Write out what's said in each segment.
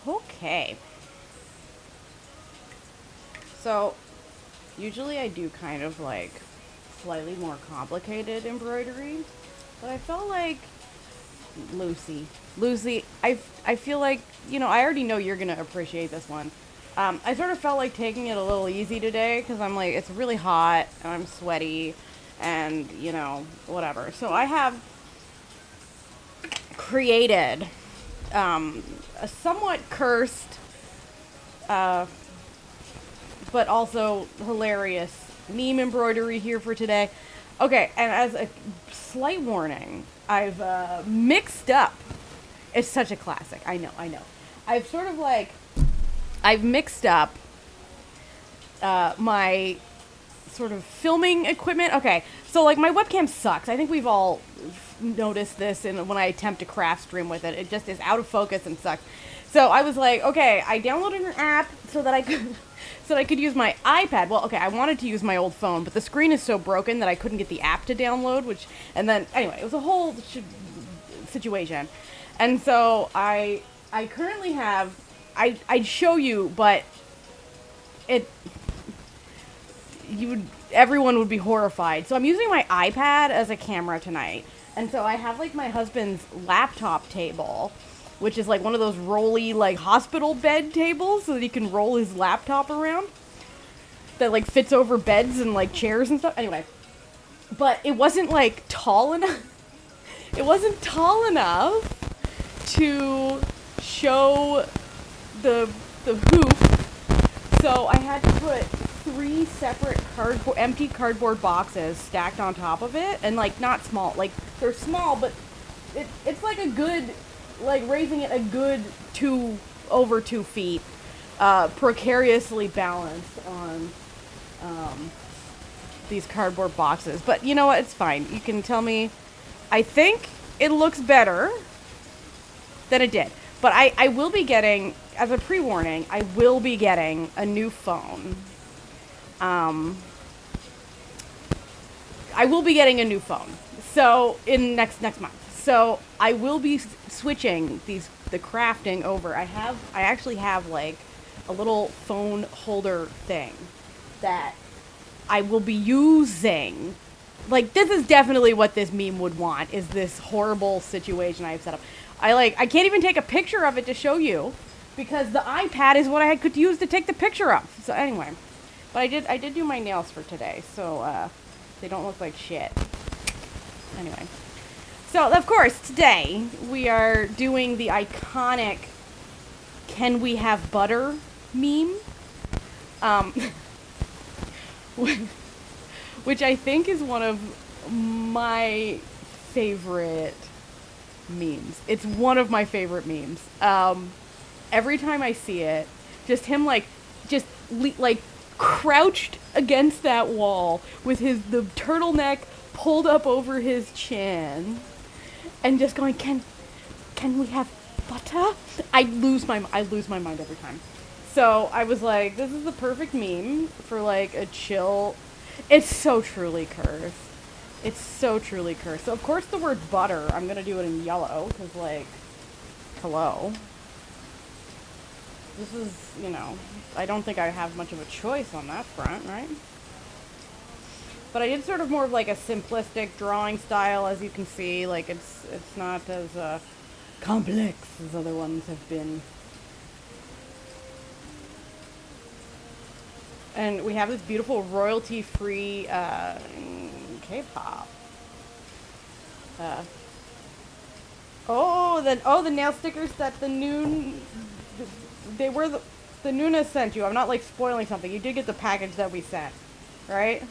Okay. So, usually I do kind of like slightly more complicated embroidery, but I felt like Lucy, I feel like, I already know you're gonna appreciate this one. I sort of felt like taking it a little easy today because I'm like, it's really hot and I'm sweaty and, whatever. So I have created a somewhat cursed, but also hilarious meme embroidery here for today. Okay, and as a slight warning, I've mixed up. It's such a classic. I know. I've mixed up my sort of filming equipment. Okay, so like my webcam sucks. I think we've all noticed this when I attempt to craft stream with it. It just is out of focus and sucks. So I was like, okay, I downloaded an app so that I could use my iPad. Well, okay, I wanted to use my old phone, but the screen is so broken that I couldn't get the app to download, and then anyway, it was a whole situation. And so I currently have, I'd show you, but everyone would be horrified. So I'm using my iPad as a camera tonight. And so I have like my husband's laptop table, which is like one of those rolly like hospital bed tables so that he can roll his laptop around. That like fits over beds and like chairs and stuff. Anyway, but it wasn't like tall enough. It wasn't tall enough to show the hoop. So I had to put 3 separate empty cardboard boxes stacked on top of it, and like not small, like they're small, but it's like a good, like raising it a good over 2 feet, precariously balanced on these cardboard boxes. But you know what? It's fine. You can tell me. I think it looks better than it did. But I will be getting, as a pre-warning, I will be getting a new phone. I will be getting a new phone. So, in next month. So, I will be switching the crafting over. I actually have, like, a little phone holder thing that I will be using. Like, this is definitely what this meme would want, is this horrible situation I have set up. I can't even take a picture of it to show you, because the iPad is what I could use to take the picture of. So anyway, but I did do my nails for today, so they don't look like shit. Anyway, so of course today we are doing the iconic "Can we have butter?" meme, which I think is one of my favorite memes. It's one of my favorite memes. Every time I see it, just him like crouched against that wall with the turtleneck pulled up over his chin, and just going, can we have butter? I lose my mind every time. So I was like, this is the perfect meme for like a chill. It's so truly cursed. It's so truly cursed. So, of course, the word butter, I'm going to do it in yellow, because, like, hello. This is, I don't think I have much of a choice on that front, right? But I did sort of more of, like, a simplistic drawing style, as you can see. Like, it's not as complex as other ones have been. And we have this beautiful royalty-free K-pop. The nail stickers that the Nuna sent you. I'm not like spoiling something. You did get the package that we sent, right?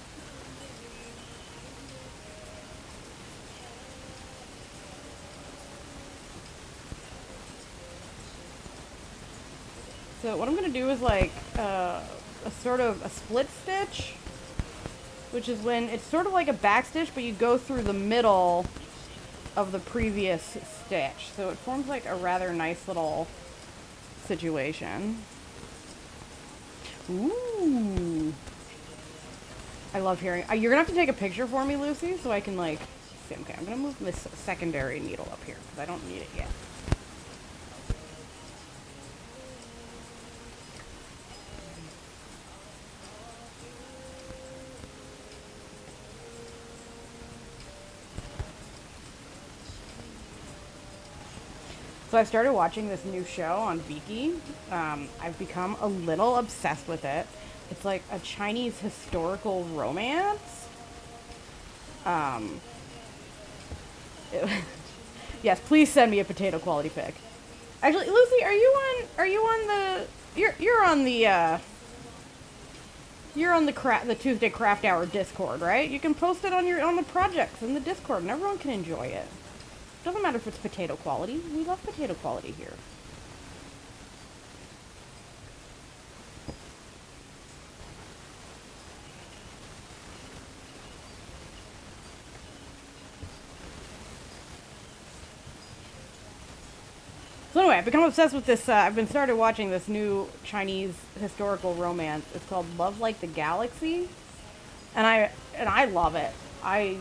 So what I'm gonna do is like a sort of a split stitch, which is when it's sort of like a back stitch, but you go through the middle of the previous stitch. So it forms like a rather nice little situation. Ooh. I love hearing. You're gonna have to take a picture for me, Lucy, so I can like see. Okay, I'm gonna move this secondary needle up here because I don't need it yet. So I started watching this new show on Viki. I've become a little obsessed with it. It's like a Chinese historical romance. Yes, please send me a potato quality pic. Actually, Lucy, are you on the Tuesday Craft Hour Discord, right? You can post it on the projects in the Discord, and everyone can enjoy it. Doesn't matter if it's potato quality. We love potato quality here. anyway, I've become obsessed with this. I've been started watching this new Chinese historical romance. It's called Love Like the Galaxy, and I love it. I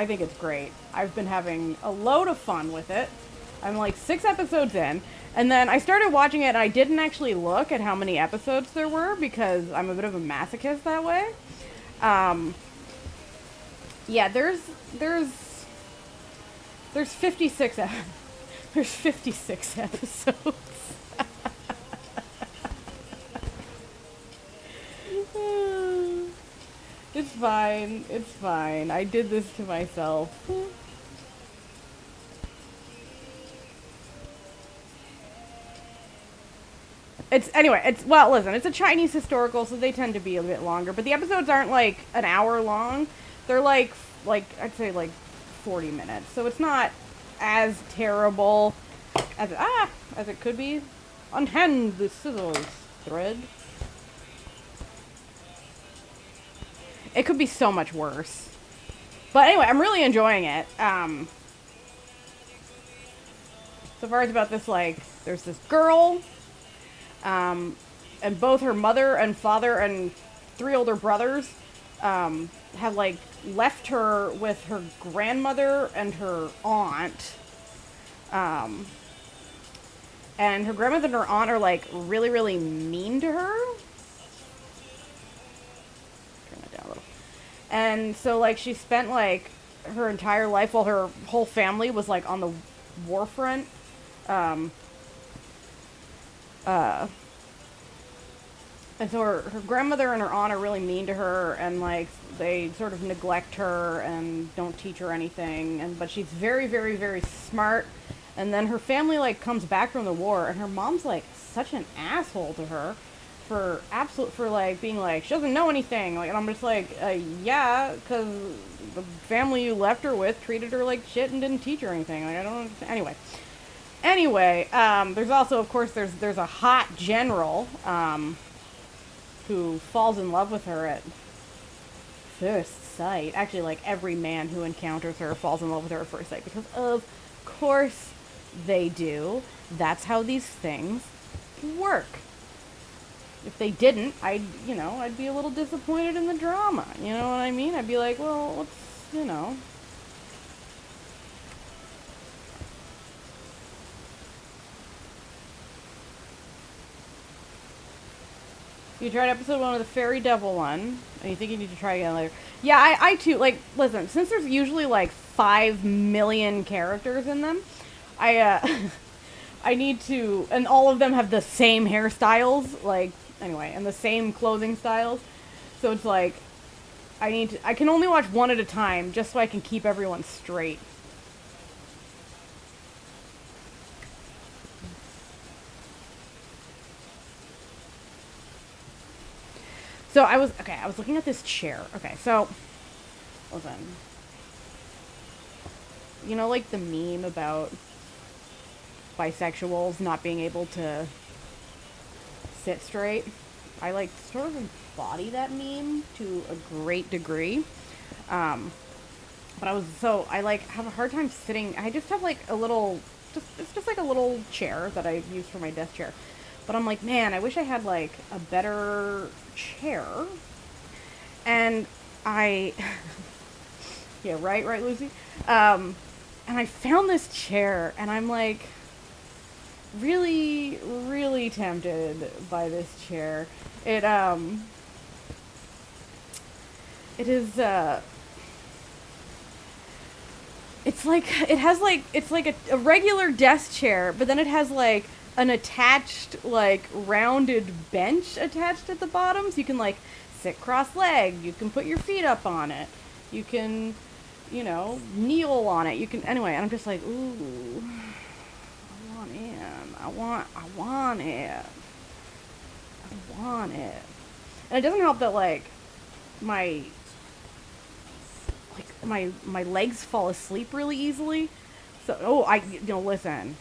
think it's great. I've been having a load of fun with it. I'm like 6 episodes in, and then I started watching it, and I didn't actually look at how many episodes there were because I'm a bit of a masochist that way. Yeah, there's 56 there's 56 episodes. It's fine. It's fine. I did this to myself. Well, listen, it's a Chinese historical, so they tend to be a bit longer, but the episodes aren't like an hour long. They're like I'd say like 40 minutes. So it's not as terrible as it could be. Unhand the scissors thread. It could be so much worse. But anyway, I'm really enjoying it. So far it's about this, like, there's this girl, and both her mother and father and 3 older brothers have, like, left her with her grandmother and her aunt. And her grandmother and her aunt are, like, really, really mean to her. Turn that down a little. And so, like, she spent, like, her entire life while her whole family was, like, on the war front. And so her grandmother and her aunt are really mean to her, and, like, they sort of neglect her and don't teach her anything. But she's very, very, very smart. And then her family, like, comes back from the war, and her mom's, like, such an asshole to her for like, being like, she doesn't know anything. Like, and I'm just like, yeah, because the family you left her with treated her like shit and didn't teach her anything. Like, I don't understand. Anyway, there's also, of course, there's a hot general, who falls in love with her at first sight. Actually, like, every man who encounters her falls in love with her at first sight, because of course they do. That's how these things work. If they didn't, I'd be a little disappointed in the drama. You know what I mean? I'd be like, well, let's. You tried episode 1 of the Fairy Devil one, and you think you need to try again later. Yeah, I too, like, listen, since there's usually, like, 5 million characters in them, I need to, and all of them have the same hairstyles, like, anyway, and the same clothing styles, so it's like, I can only watch one at a time, just so I can keep everyone straight. So I was looking at this chair. Okay, so, listen. You know, like, the meme about bisexuals not being able to sit straight? I, like, sort of embody that meme to a great degree. But I, like, have a hard time sitting. I just have, like, it's just like a little chair that I use for my desk chair. But I'm like, man, I wish I had, like, a better chair. And yeah, right, Lucy? And I found this chair, and I'm, like, really, really tempted by this chair. It is, it's like a regular desk chair, but then it has, like, an attached, like, rounded bench attached at the bottom, so you can, like, sit cross-legged, you can put your feet up on it, you can, kneel on it, anyway, and I'm just like, ooh, I want it. And it doesn't help that, like, my legs fall asleep really easily, so, listen,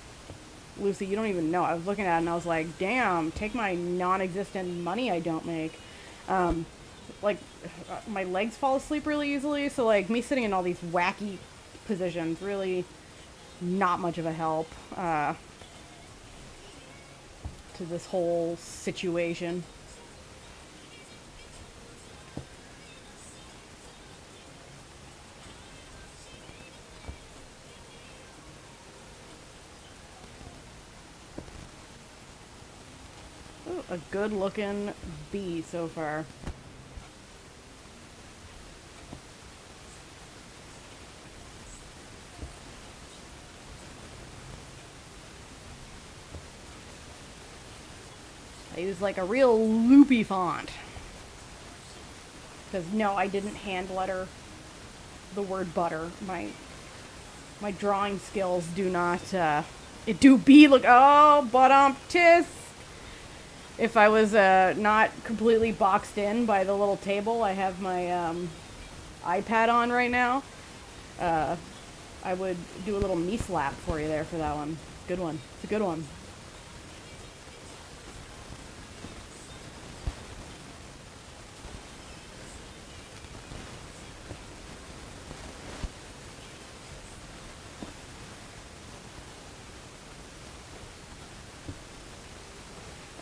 Lucy, you don't even know. I was looking at it and I was like, damn, take my non-existent money I don't make. My legs fall asleep really easily, so, like, me sitting in all these wacky positions, really not much of a help. to this whole situation. Ooh, a good looking bee so far. I use like a real loopy font. Because no, I didn't hand letter the word butter. My drawing skills do not, it do be look, oh, tisk. If I was not completely boxed in by the little table, I have my iPad on right now. I would do a little knee slap for you there for that one. Good one. It's a good one.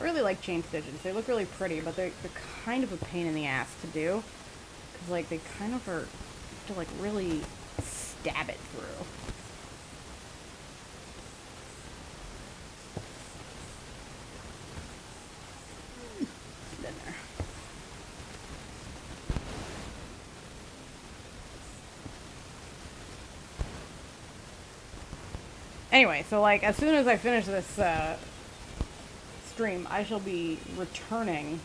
I really like chain stitches. They look really pretty, but they're kind of a pain in the ass to do. Because, like, they kind of are, you have to, like, really stab it through. Get in there. Anyway, so, like, as soon as I finish this, stream, I shall be returning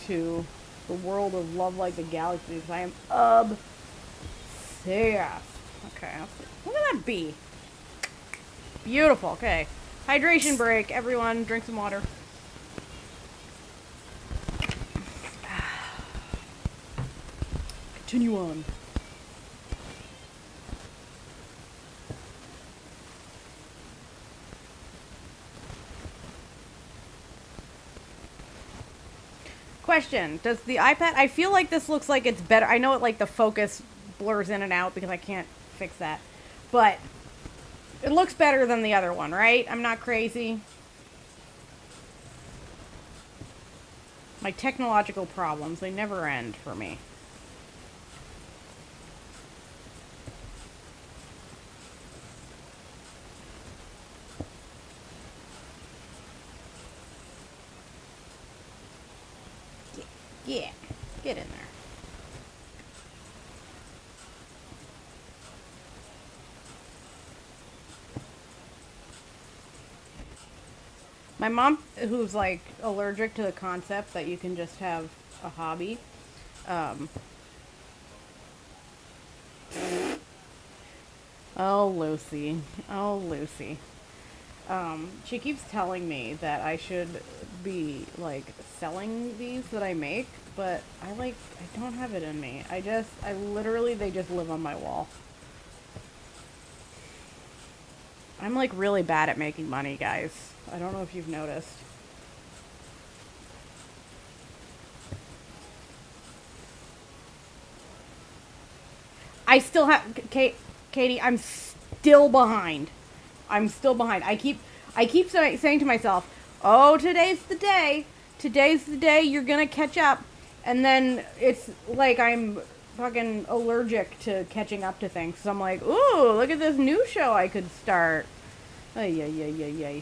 to the world of Love Like the Galaxy because I am obsessed. Okay, look at that bee. Beautiful. Okay, hydration break. Everyone, drink some water. Continue on. Question, does the iPad, I feel like this looks like it's better. I know it, like, the focus blurs in and out because I can't fix that. But it looks better than the other one, right? I'm not crazy. My technological problems, they never end for me. Yeah, get in there. My mom, who's like allergic to the concept that you can just have a hobby, oh Lucy, oh Lucy. She keeps telling me that I should be, like, selling these that I make, but I don't have it in me. I literally, they just live on my wall. I'm, like, really bad at making money, guys. I don't know if you've noticed. I still have, Katie, I'm still behind. I'm still behind. I keep saying to myself, oh, today's the day. Today's the day you're gonna catch up. And then it's like I'm fucking allergic to catching up to things. So I'm like, ooh, look at this new show I could start. Ay, ay, ay, ay, ay.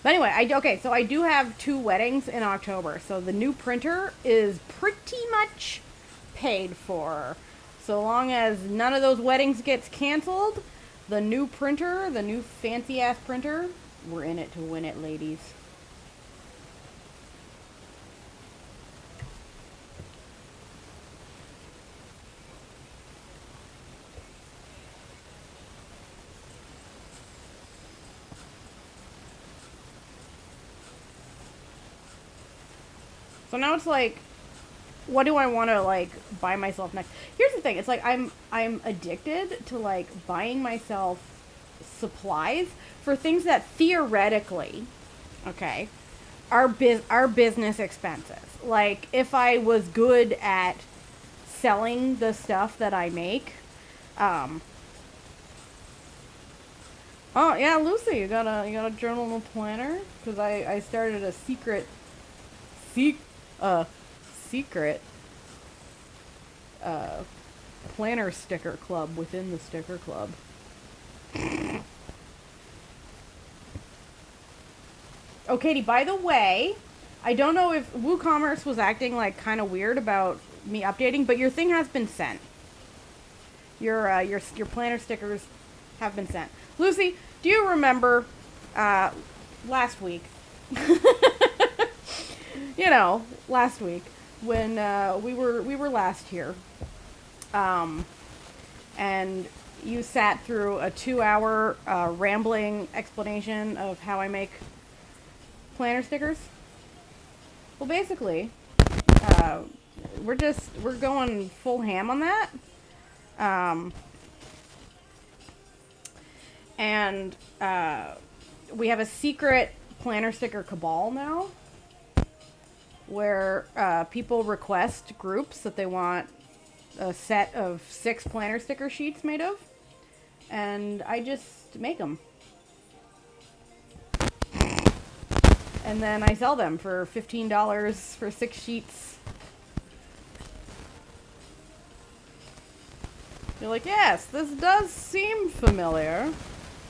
But anyway, okay, so I do have 2 weddings in October. So the new printer is pretty much paid for. So long as none of those weddings gets canceled, the new printer, the new fancy-ass printer, we're in it to win it, ladies. So now it's like, what do I want to, like, buy myself next? Here's the thing. It's like I'm addicted to, like, buying myself supplies for things that theoretically, okay, are business expenses. Like, if I was good at selling the stuff that I make, oh yeah, Lucy, you got a journal and a planner? Because I started a secret planner sticker club within the sticker club. Oh, Katie, by the way, I don't know if WooCommerce was acting like kind of weird about me updating, but your thing has been sent. Your planner stickers have been sent. Lucy, do you remember last week? You know, last week when we were last here, and you sat through a 2-hour rambling explanation of how I make planner stickers. Well, basically, we're going full ham on that. And we have a secret planner sticker cabal now, where people request groups that they want a set of 6 planner sticker sheets made of, and I just make them. And then I sell them for $15 for 6 sheets. You're like, yes, this does seem familiar.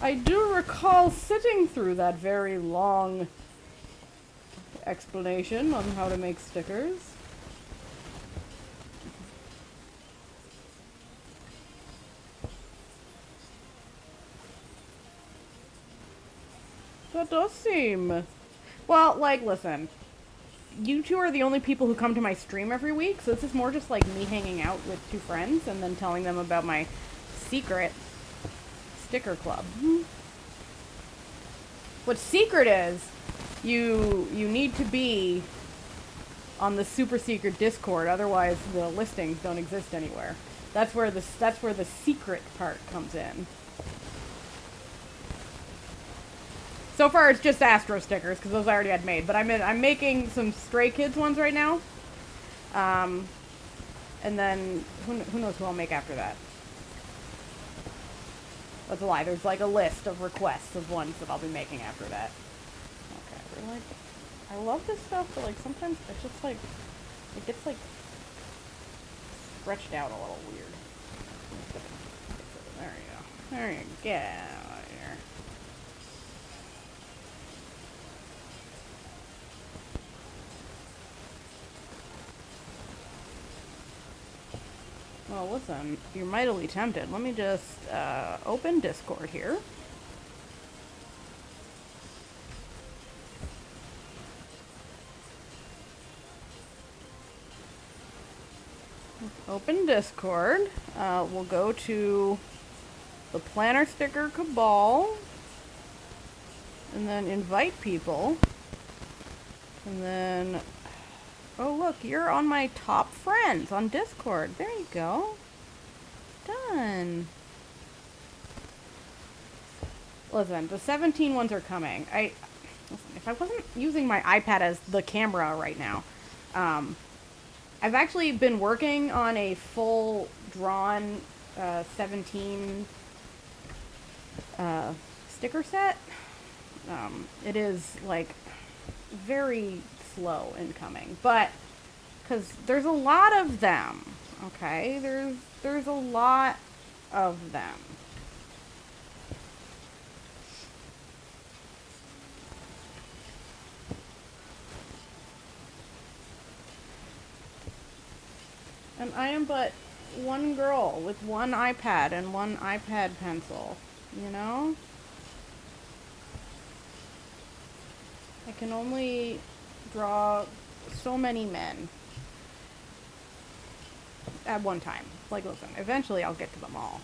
I do recall sitting through that very long explanation on how to make stickers. That does seem... Well, like, listen. You two are the only people who come to my stream every week, so this is more just like me hanging out with 2 friends and then telling them about my secret sticker club. What's secret is you need to be on the super secret Discord, otherwise the listings don't exist anywhere. That's where the secret part comes in. So far, it's just Astro stickers, because those I already had made. But I'm making some Stray Kids ones right now. And then, who knows who I'll make after that. That's a lie. There's like a list of requests of ones that I'll be making after that. Okay, we're like... I love this stuff, but like sometimes it's just like... It gets like... stretched out a little weird. There you go. There you go. Well, listen, you're mightily tempted. Let me just open Discord here. Open Discord. We'll go to the Planner Sticker Cabal. And then invite people. And then... Oh, look, you're on my top friends on Discord. There you go. Done. Listen, the 17 ones are coming. Listen, if I wasn't using my iPad as the camera right now, I've actually been working on a full drawn 17 sticker set. It is, like, very slow in coming, but because there's a lot of them, okay? There's a lot of them. And I am but one girl with one iPad and one iPad pencil, you know? I can only draw so many men at one time. Like, listen, eventually I'll get to them all.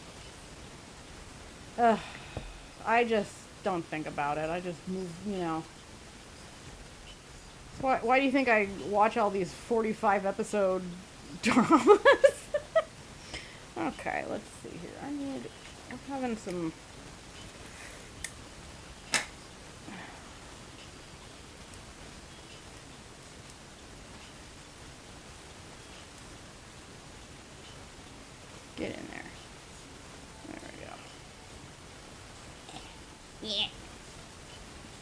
I just don't think about it. I just move, you know. Why do you think I watch all these 45 episode dramas? Okay, let's see here. I'm having some Get in there. There we go. Yeah.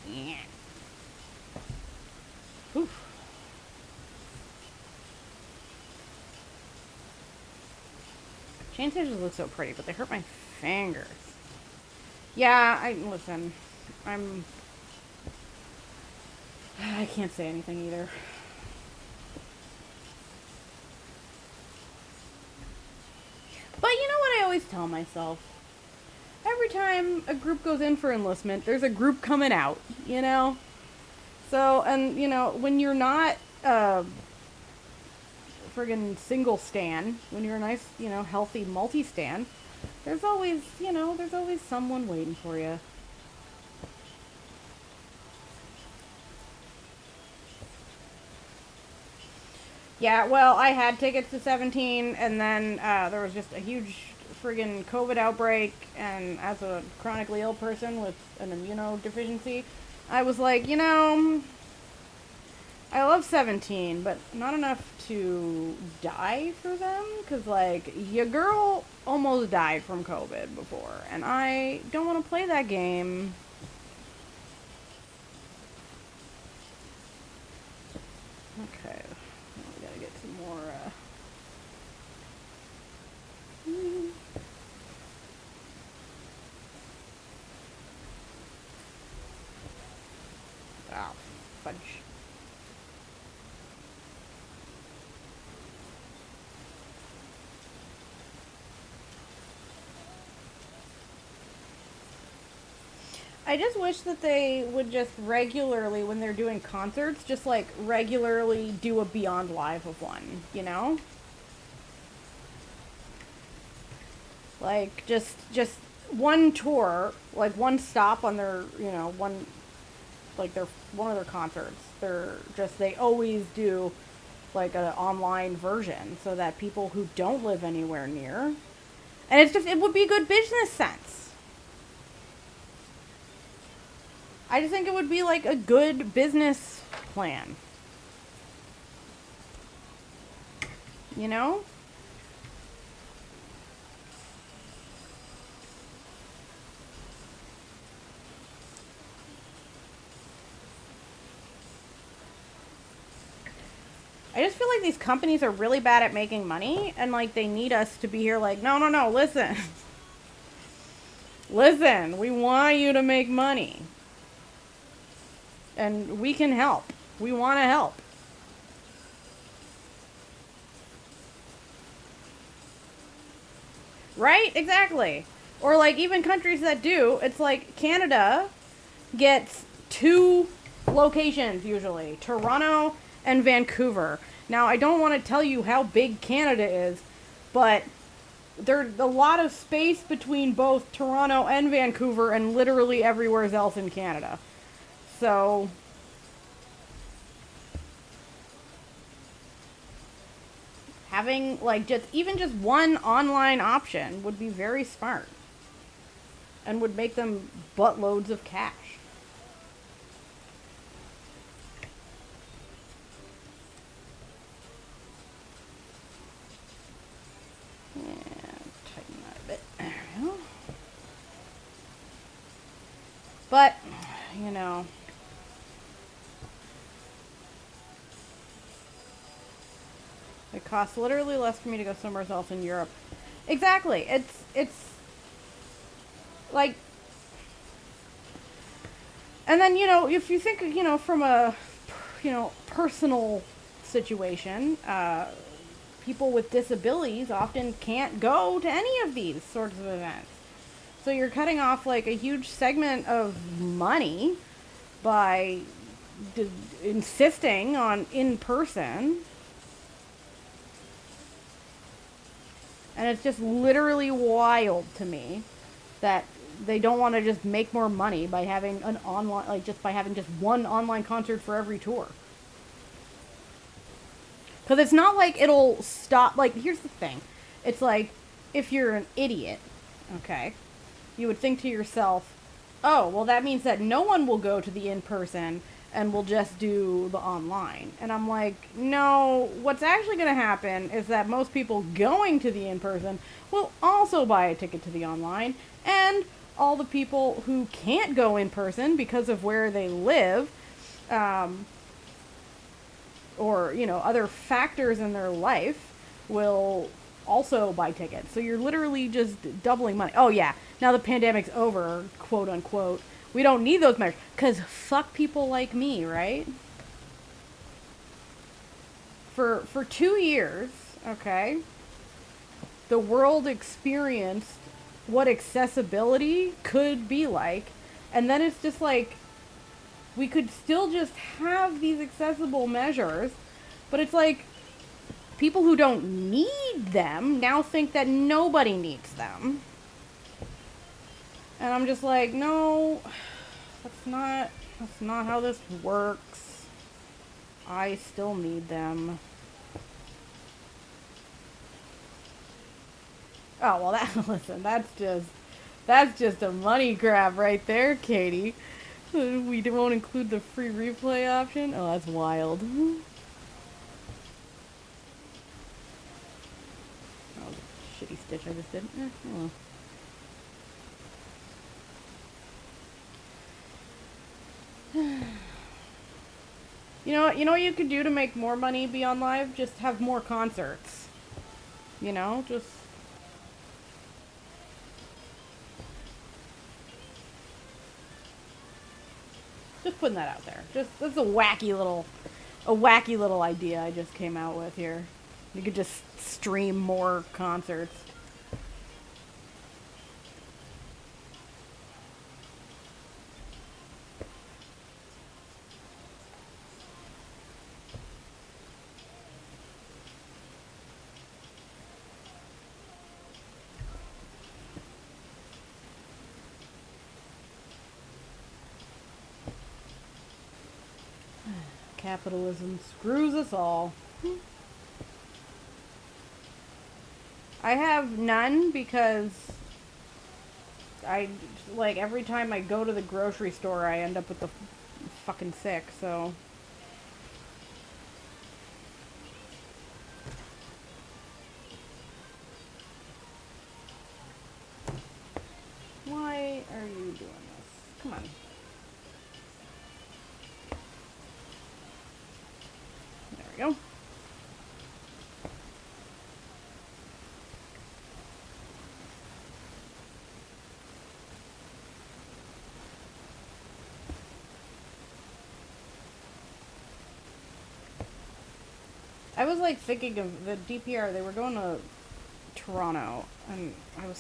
Yeah. Oof. Chain stitches look so pretty, but they hurt my fingers. Yeah, listen, I can't say anything either. But you know what I always tell myself? Every time a group goes in for enlistment, there's a group coming out, you know? So, and, you know, when you're not friggin' single stan, when you're a nice, you know, healthy multi-stan, there's always, you know, there's always someone waiting for you. Yeah, well, I had tickets to 17, and then there was just a huge friggin' COVID outbreak, and as a chronically ill person with an immunodeficiency, I was like, you know, I love 17, but not enough to die for them, because, like, your girl almost died from COVID before, and I don't want to play that game. Okay, now we gotta get some more, Oh, fudge. I just wish that they would just regularly, when they're doing concerts, just like regularly do a Beyond Live of one, you know? Like just one tour, like one stop on their, you know, one of their concerts. They always do like an online version so that people who don't live anywhere near, and it would be good business sense. I just think it would be like a good business plan. You know? I just feel like these companies are really bad at making money, and like they need us to be here like, no, listen. Listen, we want you to make money. And we can help. We want to help. Right? Exactly. Or like even countries that do, it's like Canada gets 2 locations usually, Toronto and Vancouver. Now, I don't want to tell you how big Canada is, but there's a lot of space between both Toronto and Vancouver and literally everywhere else in Canada. So having like just one online option would be very smart and would make them buttloads of cash. Tighten that a bit. There we go. But, you know, it costs literally less for me to go somewhere else in Europe. Exactly. It's like, and then, you know, if you think, you know, from a, you know, personal situation, people with disabilities often can't go to any of these sorts of events. So you're cutting off like a huge segment of money by insisting on in person. And it's just literally wild to me that they don't want to just make more money by having an online, like just by having just one online concert for every tour. Because it's not like it'll stop, like, here's the thing. It's like, if you're an idiot, okay, you would think to yourself, oh, well, that means that no one will go to the in-person, and we'll just do the online. And I'm like, no, what's actually going to happen is that most people going to the in-person will also buy a ticket to the online, and all the people who can't go in person because of where they live, or, you know, other factors in their life will also buy tickets. So you're literally just doubling money. Oh yeah, now the pandemic's over, quote unquote. We don't need those measures, because fuck people like me, right? For 2 years, okay, the world experienced what accessibility could be like, and then it's just like, we could still just have these accessible measures, but it's like, people who don't need them now think that nobody needs them. And I'm just like, no, that's not how this works. I still need them. Oh, well, listen, that's just a money grab right there, Katie. We won't include the free replay option? Oh, that's wild. Oh, shitty stitch I just did. Oh. You know what you could do to make more money beyond live? Just have more concerts. You know, just putting that out there. That's a wacky little idea I just came out with here. You could just stream more concerts. Capitalism screws us all. I have none because like, every time I go to the grocery store, I end up with the fucking sick, so. Why are you doing this? Come on. There we go. I was like thinking of the DPR, they were going to Toronto, and I was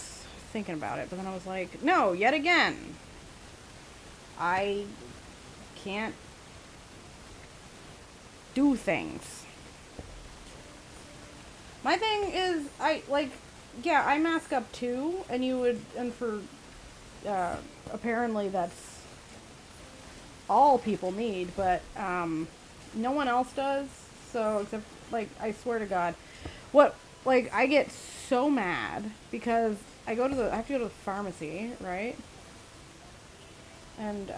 thinking about it, but then I was like, no, yet again, I can't do things. My thing is, I mask up too, and for, apparently that's all people need, but, no one else does, so, except, like, I swear to God, I get so mad, because I have to go to the pharmacy, right, and,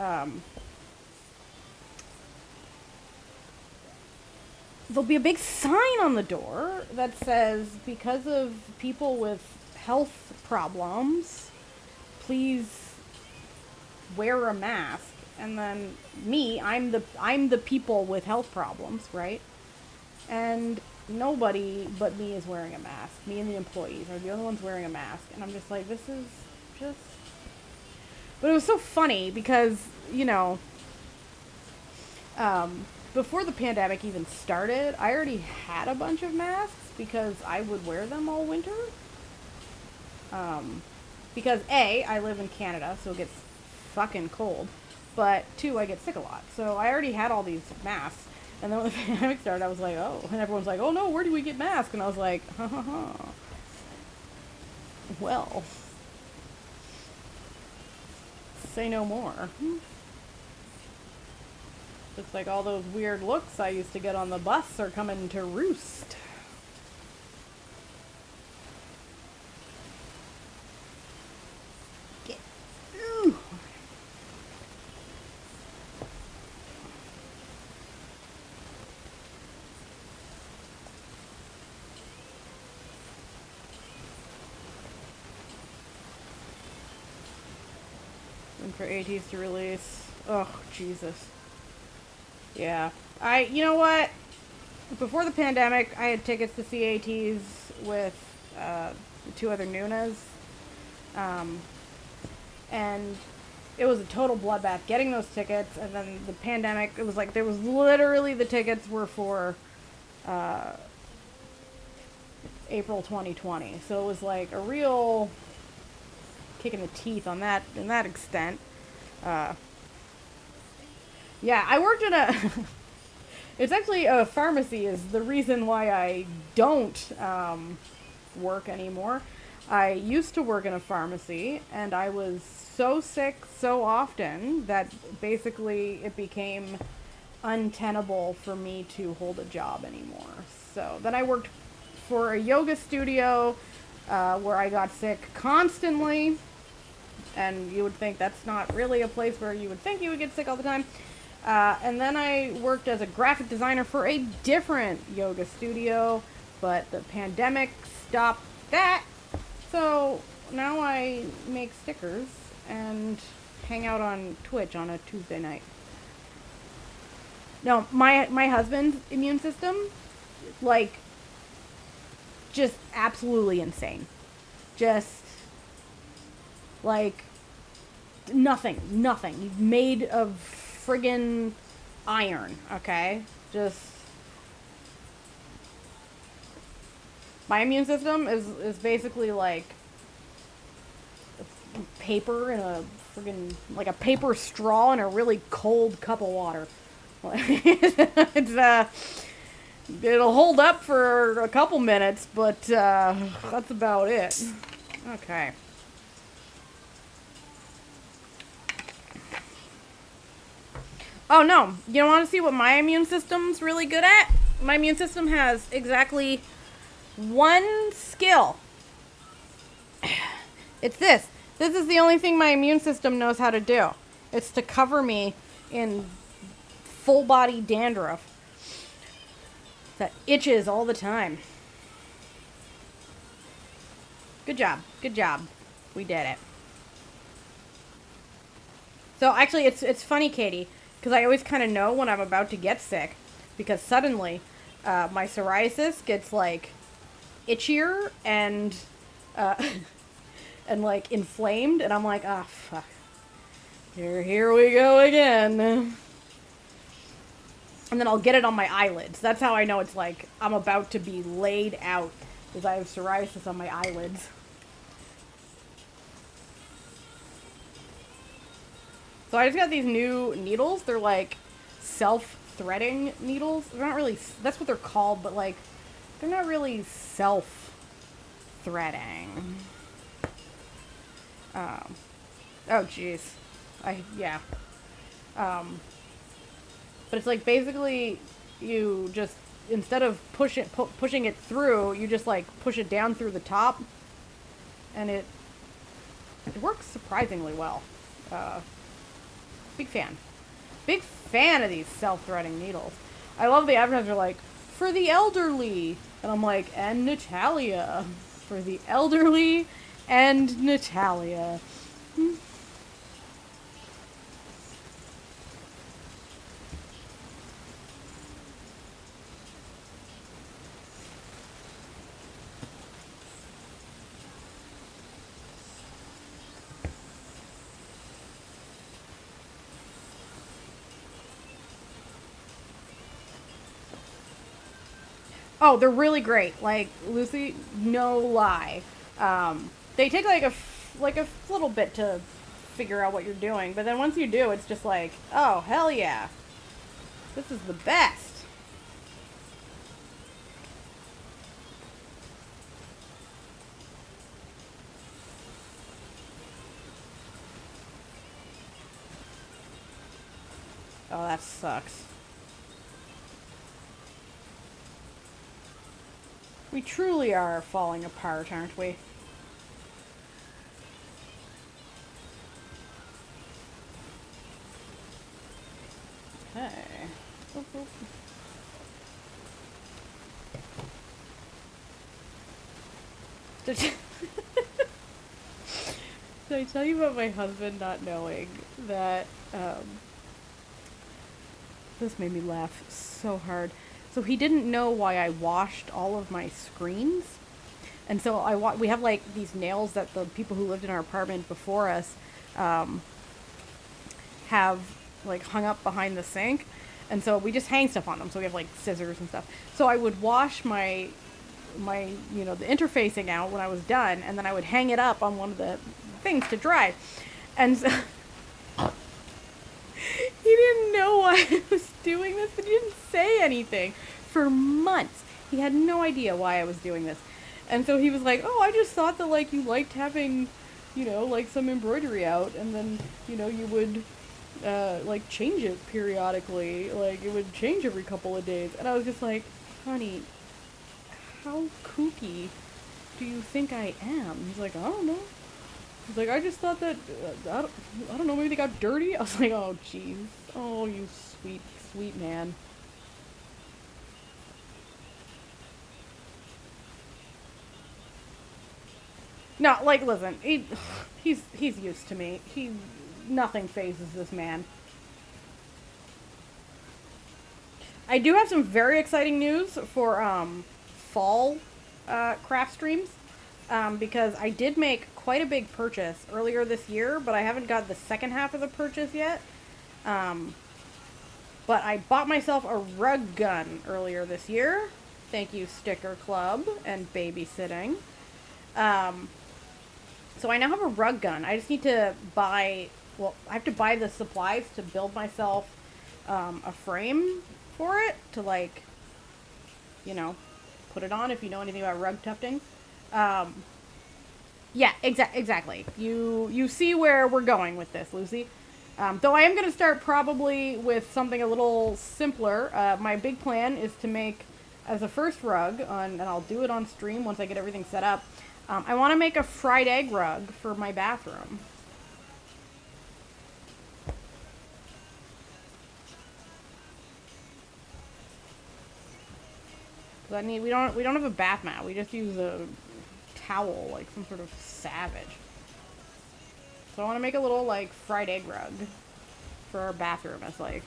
there'll be a big sign on the door that says, because of people with health problems, please wear a mask. And then I'm the people with health problems, right? And nobody but me is wearing a mask. Me and the employees are the only ones wearing a mask. And I'm just like, this is just... But it was so funny because, you know, before the pandemic even started, I already had a bunch of masks because I would wear them all winter. Because A, I live in Canada, so it gets fucking cold. But 2, I get sick a lot. So I already had all these masks. And then when the pandemic started, I was like, oh. And everyone's like, oh no, where do we get masks? And I was like, ha ha ha. Well. Say no more. Looks like all those weird looks I used to get on the bus are coming to roost. for ATs to release. Oh, Jesus. Yeah. You know what? Before the pandemic, I had tickets to see ATs with the two other Nunas. And it was a total bloodbath getting those tickets. And then the pandemic, it was like there was literally the tickets were for April 2020. So it was like a real kick in the teeth on that, in that extent. Yeah, I worked in a... It's actually a pharmacy is the reason why I don't work anymore. I used to work in a pharmacy, and I was so sick so often that basically it became untenable for me to hold a job anymore. So then I worked for a yoga studio where I got sick constantly, and you would think that's not really a place where you would think you would get sick all the time. And then I worked as a graphic designer for a different yoga studio, but the pandemic stopped that. So now I make stickers and hang out on Twitch on a Tuesday night. No, my husband's immune system, like, just absolutely insane. Just, like, nothing. He's made of friggin' iron, okay? Just... My immune system is basically like paper in a friggin', like a paper straw in a really cold cup of water. It's, it'll hold up for a couple minutes, but, that's about it. Okay. Oh no, you don't want to see what my immune system's really good at? My immune system has exactly one skill. It's this. This is the only thing my immune system knows how to do. It's to cover me in full body dandruff that itches all the time. Good job. Good job. We did it. So actually, it's funny, Katie, because I always kind of know when I'm about to get sick, because suddenly my psoriasis gets like itchier and and like inflamed, and I'm like, ah, fuck. Here we go again. And then I'll get it on my eyelids. That's how I know it's like I'm about to be laid out, because I have psoriasis on my eyelids. So I just got these new needles. They're like self-threading needles. They're not really, that's what they're called, but like, they're not really self-threading. Oh jeez. Yeah. But it's like basically you just, instead of pushing it through, you just like push it down through the top, and it works surprisingly well. Big fan. Big fan of these self-threading needles. I love the advertisers are like, for the elderly. And I'm like, and Natalia. For the elderly and Natalia. Oh, they're really great. Like, Lucy, no lie. They take like a little bit to figure out what you're doing, but then once you do, it's just like, oh, hell yeah. This is the best. Oh, that sucks. We truly are falling apart, aren't we? Okay. Oop, oop. Did I tell you about my husband not knowing that, this made me laugh so hard. So he didn't know why I washed all of my screens. And so we have like these nails that the people who lived in our apartment before us have like hung up behind the sink. And so we just hang stuff on them. So we have like scissors and stuff. So I would wash my the interfacing out when I was done, and then I would hang it up on one of the things to dry. And so he didn't know why I was doing this, but he didn't say anything for months. He had no idea why I was doing this. And so he was like, oh, I just thought that like you liked having, like some embroidery out, and then, you would like change it periodically. Like it would change every couple of days. And I was just like, honey, how kooky do you think I am? He's like, I don't know. He's like, I just thought that, I don't know, maybe they got dirty? I was like, oh, jeez. Oh, you sweet, sweet man. No, like, listen, he's used to me. Nothing phases this man. I do have some very exciting news for, fall craft streams, because I did make quite a big purchase earlier this year, but I haven't got the second half of the purchase yet. But I bought myself a rug gun earlier this year. Thank you, Sticker Club and babysitting. So I now have a rug gun. I just need to I have to buy the supplies to build myself a frame for it to, like, put it on, if you know anything about rug tufting. Yeah, exactly. You see where we're going with this, Lucy. Though I am going to start probably with something a little simpler. My big plan is to make, as a first rug, and I'll do it on stream once I get everything set up, I want to make a fried egg rug for my bathroom. We don't have a bath mat. We just use a towel, like some sort of savage. So I want to make a little, like, fried egg rug for our bathroom as, like,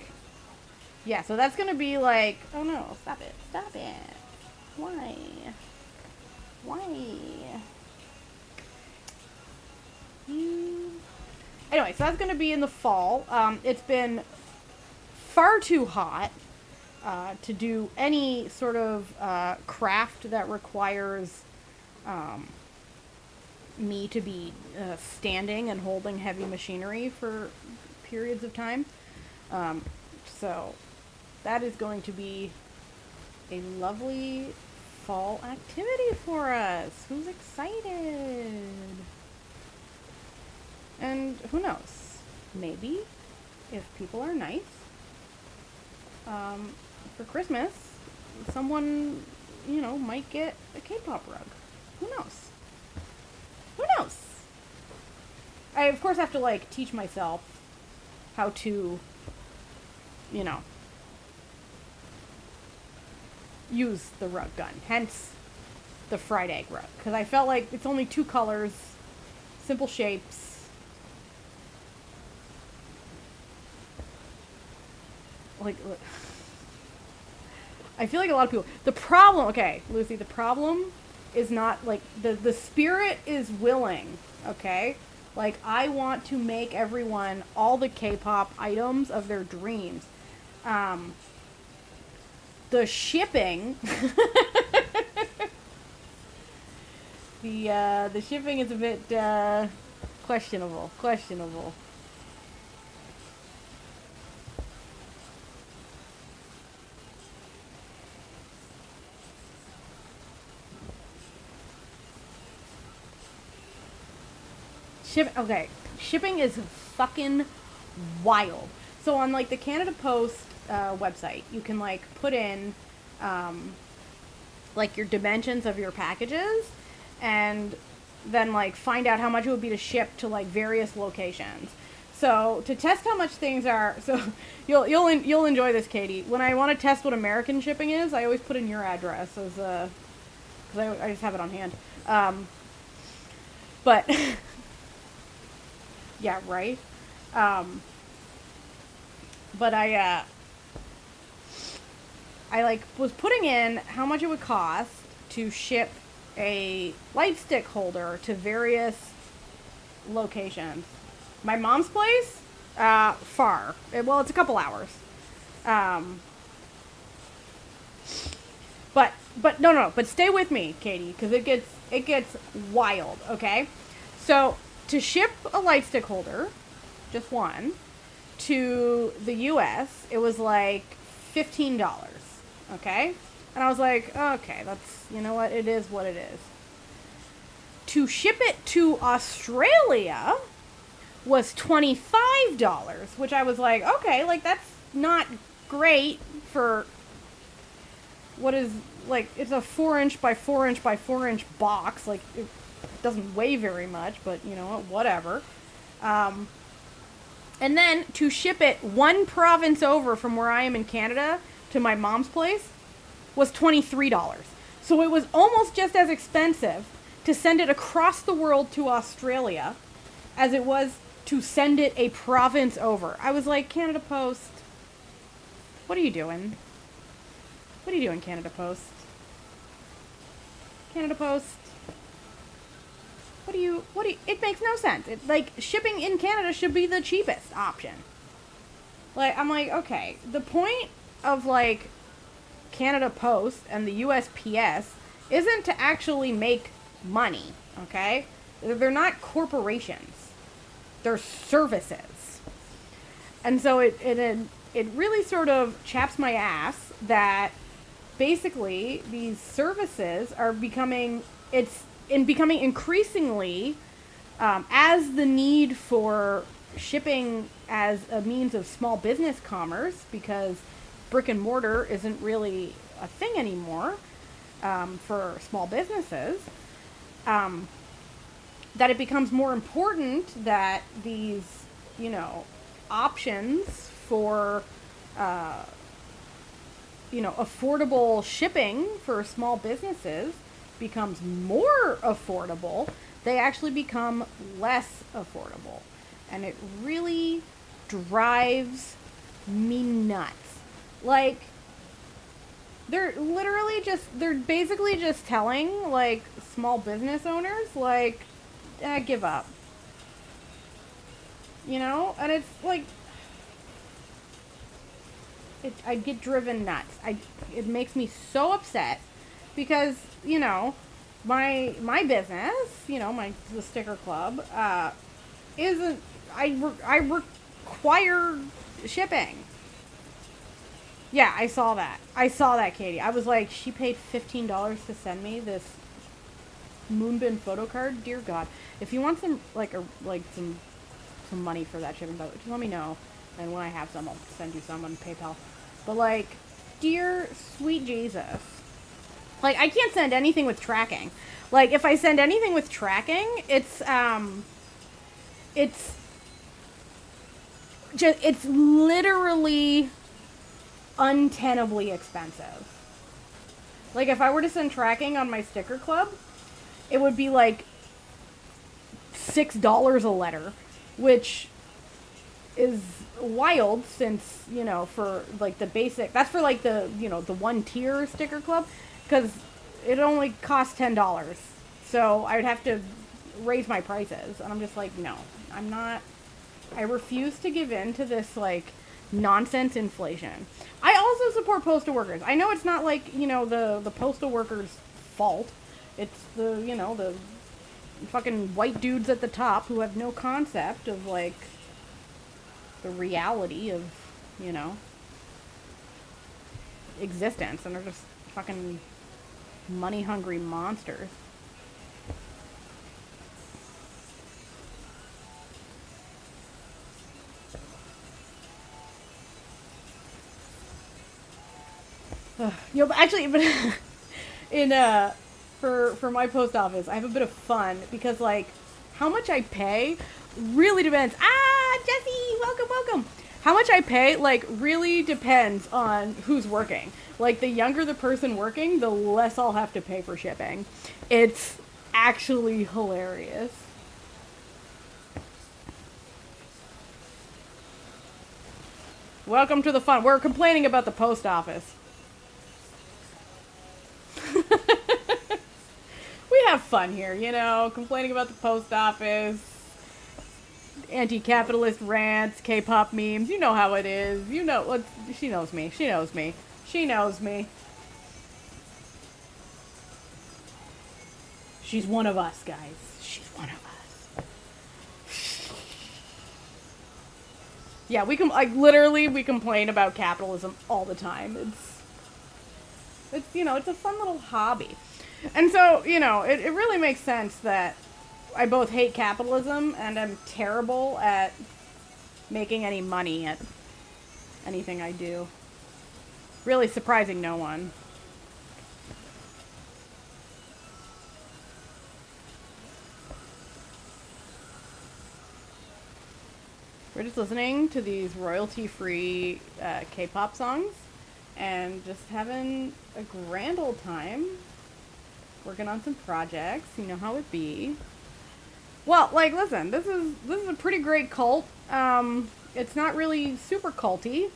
yeah, so that's going to be like, oh no, stop it. Why? Anyway, so that's going to be in the fall. It's been far too hot to do any sort of craft that requires me to be standing and holding heavy machinery for periods of time. So that is going to be a lovely fall activity for us. Who's excited? And who knows? Maybe if people are nice, for Christmas, someone, might get a K-pop rug. Who knows? I, of course, have to, like, teach myself how to, use the rug gun. Hence, the fried egg rug. Because I felt like it's only 2 colors, simple shapes. Like, I feel like a lot of people... The problem... Okay, Lucy, the problem is not, like... The spirit is willing, okay? Like, I want to make everyone all the K-pop items of their dreams. The shipping... the shipping is a bit, questionable. Shipping is fucking wild. So on, like, the Canada Post website, you can, like, put in like, your dimensions of your packages, and then, like, find out how much it would be to ship to, like, various locations. So to test how much things are, so you'll enjoy this, Katie. When I want to test what American shipping is, I always put in your address as because I just have it on hand. But yeah, right. Um, but I like was putting in how much it would cost to ship a light stick holder to various locations. My mom's place, far. Well, it's a couple hours. Um, but no, but stay with me, Katie, because it gets wild. Okay, so to ship a light stick holder, just one, to the U.S., it was like $15. Okay, and I was like, okay, that's, you know what, it is what it is. To ship it to Australia was $25, which I was like, okay, like that's not great for what is, like, it's a 4-inch by 4-inch by 4-inch box. Like, it doesn't weigh very much, but you know, whatever. And then to ship it one province over from where I am in Canada to my mom's place was $23. So it was almost just as expensive to send it across the world to Australia as it was to send it a province over. I was like, Canada Post, what are you doing? What are you doing, Canada Post? Canada Post. What do you, it makes no sense. It, like, shipping in Canada should be the cheapest option. Like, I'm like, okay, the point of, like, Canada Post and the USPS isn't to actually make money, okay? They're not corporations. They're services. And so it really sort of chaps my ass that basically these services are becoming increasingly, as the need for shipping as a means of small business commerce, because brick and mortar isn't really a thing anymore, for small businesses, that it becomes more important that these, you know, options for, you know, affordable shipping for small businesses becomes more affordable. They actually become less affordable. And it really drives me nuts. Like, they're basically just telling, like, small business owners, like, give up. You know? And it's like, I get driven nuts. It makes me so upset because, you know, my business, you know, the sticker club, isn't, I require shipping. Yeah, I saw that, Katie. I was like, she paid $15 to send me this Moonbin photo card. Dear God, if you want some, some money for that shipping, just let me know, and when I have some, I'll send you some on PayPal. But, like, dear sweet Jesus, like, I can't send anything with tracking. Like, if I send anything with tracking, it's literally untenably expensive. Like, if I were to send tracking on my sticker club, it would be like $6 a letter, which is wild since, you know, for like the basic, that's for like the, you know, the 1-tier sticker club, because it only costs $10. So I would have to raise my prices, and I'm just like, no, I refuse to give in to this, like, nonsense inflation. I also support postal workers. I know it's not, like, you know, the postal workers' fault. It's the, you know, the fucking white dudes at the top who have no concept of, like, the reality of, you know, existence, and they're just fucking money-hungry monsters. You know, but actually, in for my post office, I have a bit of fun because, like, how much I pay really depends. Jesse, welcome. How much I pay, like, really depends on who's working. Like, the younger the person working, the less I'll have to pay for shipping. It's actually hilarious. Welcome to the fun. We're complaining about the post office. We have fun here, you know, complaining about the post office, anti-capitalist rants, K-pop memes. You know how it is. You know what? She knows me. She knows me. She knows me. She's one of us, guys. She's one of us. Yeah, we literally we complain about capitalism all the time. It's you know, it's a fun little hobby. And so, you know, it really makes sense that I both hate capitalism and I'm terrible at making any money at anything I do. Really surprising no one. We're just listening to these royalty-free K-pop songs and just having a grand old time. Working on some projects, you know how it be. Well, like, listen, this is a pretty great cult. It's not really super culty.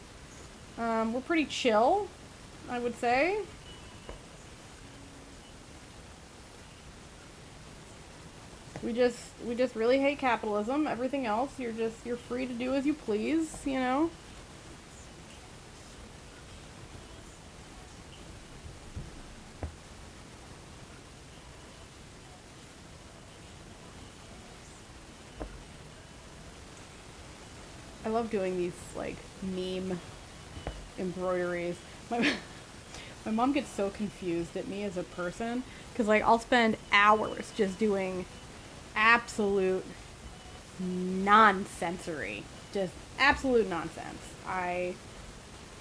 We're pretty chill, I would say. We just really hate capitalism. Everything else, you're free to do as you please, you know. I love doing these, like, meme embroideries. My mom gets so confused at me as a person, because, like, I'll spend hours just doing absolute nonsensory. Just absolute nonsense.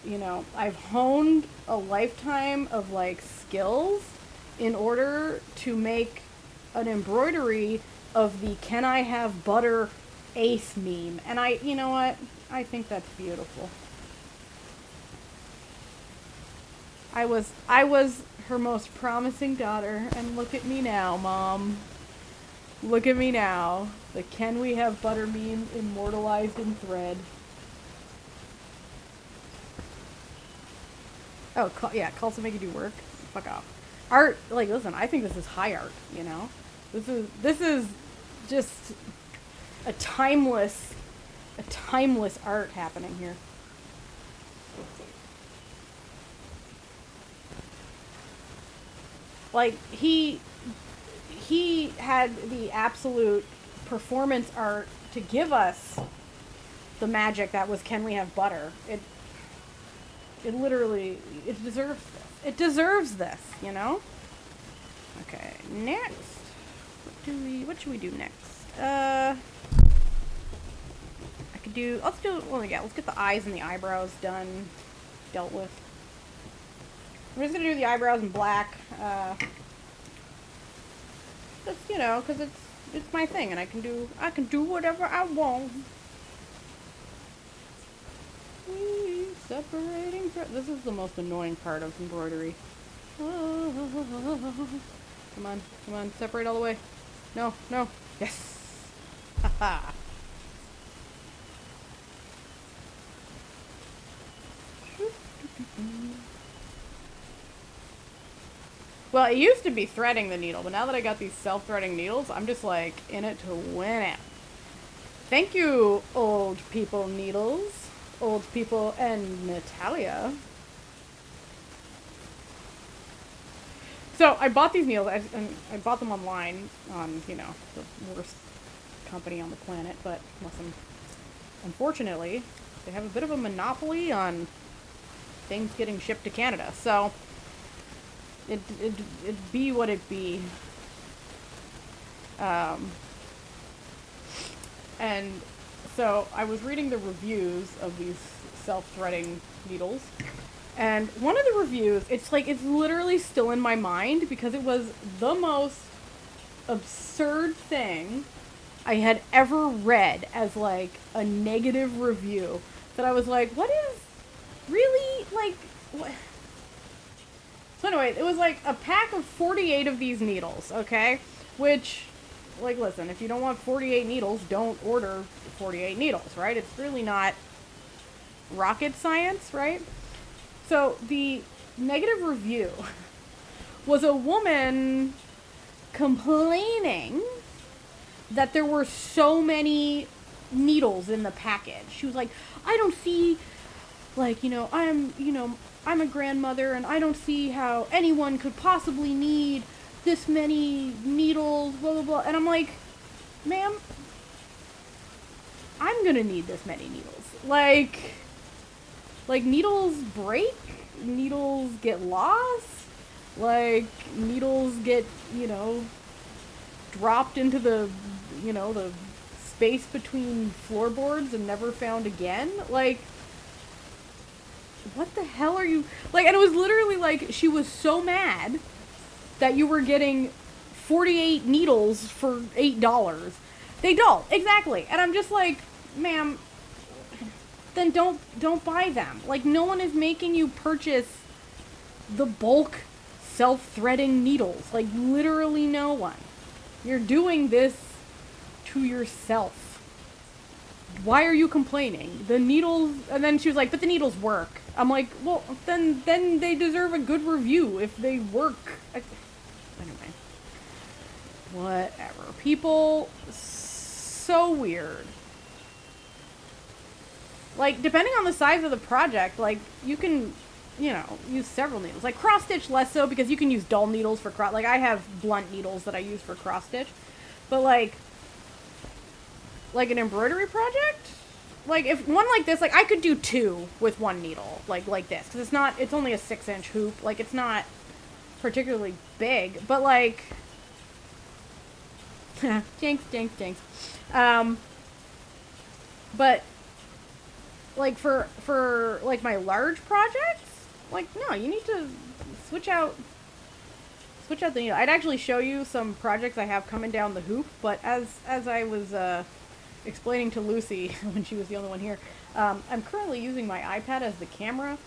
You know, I've honed a lifetime of, like, skills in order to make an embroidery of the "Can I have butter" ACE meme, and you know what? I think that's beautiful. I was her most promising daughter, and look at me now, Mom. Look at me now. The "Can we have butter" meme immortalized in thread. Oh, yeah, calls to make you do work. Fuck off. Art, like, listen, I think this is high art, you know? This is just a timeless art happening here. Like, he had the absolute performance art to give us the magic that was "Can we have butter?" It literally, it deserves this, you know? Okay, next. What should we do next? Let's get the eyes and the eyebrows dealt with. I'm just gonna do the eyebrows in black, just, you know, cause it's my thing and I can do whatever I want. Separating, this is the most annoying part of embroidery. Come on, separate all the way. No, yes, haha. Well, it used to be threading the needle, but now that I got these self-threading needles, I'm just, like, in it to win it. Thank you, old people needles. Old people and Natalia. So, I bought these needles, and I bought them online on, you know, the worst company on the planet, but listen, unfortunately, they have a bit of a monopoly on things getting shipped to Canada, so it'd be what it be. And so I was reading the reviews of these self-threading needles, and one of the reviews, it's literally still in my mind because it was the most absurd thing I had ever read as, like, a negative review, that I was like, what is really, like, what? So anyway, it was like a pack of 48 of these needles, okay? Which, like, listen, if you don't want 48 needles, don't order 48 needles, right? It's really not rocket science, right? So the negative review was a woman complaining that there were so many needles in the package. She was like, I don't see, like, I'm a grandmother and I don't see how anyone could possibly need this many needles, blah, blah, blah. And I'm like, ma'am, I'm gonna need this many needles. Like needles break, needles get lost, like needles get, dropped into the space between floorboards and never found again. Like, what the hell are you, like, and it was literally like, she was so mad that you were getting 48 needles for $8. They don't, exactly. And I'm just like, ma'am, then don't buy them. Like, no one is making you purchase the bulk self-threading needles. Like, literally no one. You're doing this to yourself. Why are you complaining? The needles, and then she was like, but the needles work. I'm like, well, then they deserve a good review if they work. Anyway. Whatever. People, so weird. Like, depending on the size of the project, like, you can, use several needles. Like, cross-stitch less so, because you can use dull needles for like, I have blunt needles that I use for cross-stitch. But, like an embroidery project? Like, if one like this, like, I could do 2 with 1 needle, like this. Because it's only a 6-inch hoop. Like, it's not particularly big. But, like, jinx. But, like, for like, my large projects, like, no, you need to switch out the needle. I'd actually show you some projects I have coming down the hoop, but as I was, explaining to Lucy when she was the only one here, I'm currently using my iPad as the camera,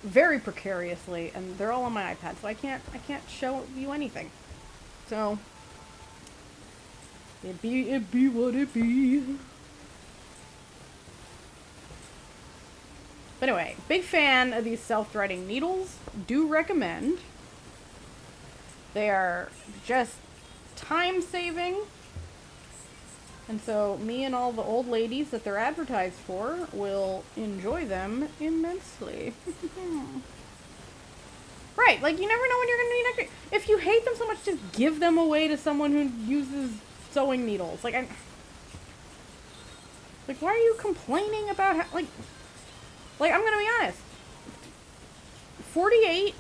very precariously, and they're all on my iPad, so I can't show you anything. So, it be what it be. But anyway, big fan of these self-threading needles. Do recommend. They are just time-saving. And so me and all the old ladies that they're advertised for will enjoy them immensely. Right, like, you never know when you're going to need extra. If you hate them so much, just give them away to someone who uses sewing needles. Like, why are you complaining about how, like, I'm going to be honest. 48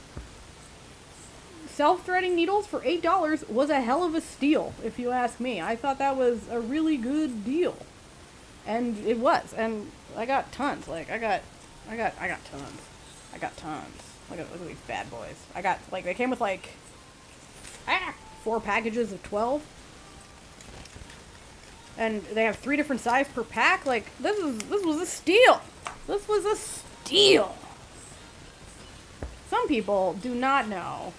self-threading needles for $8 was a hell of a steal, if you ask me. I thought that was a really good deal. And it was. And I got tons. Like, I got tons. I got tons. Look at these bad boys. I got, like, they came with, like, 4 packages of 12. And they have 3 different sizes per pack. Like, this was a steal. This was a steal. Some people do not know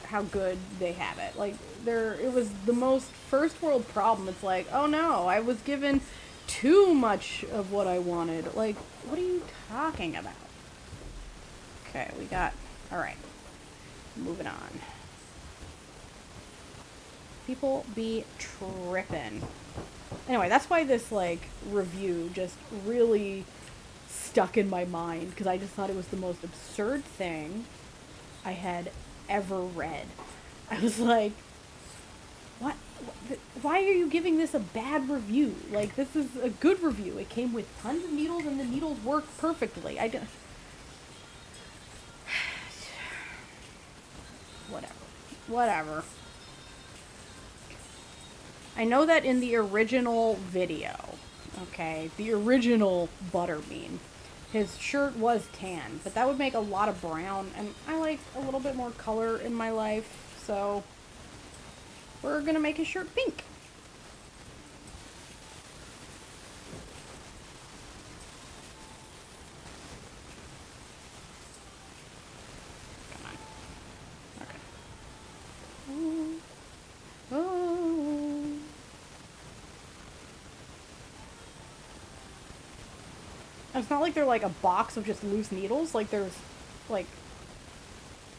how good they have it. Like, it was the most first world problem. It's like, oh no, I was given too much of what I wanted. Like, what are you talking about? Okay, alright. Moving on. People be tripping. Anyway, that's why this, like, review just really stuck in my mind, because I just thought it was the most absurd thing I had ever read. I was like, what? Why are you giving this a bad review? Like, this is a good review. It came with tons of needles and the needles work perfectly. Whatever. I know that in the original video, okay, the original Butterbean, his shirt was tan, but that would make a lot of brown, and I like a little bit more color in my life, so we're gonna make his shirt pink. Come on. Okay. And it's not like they're like a box of just loose needles. Like there's like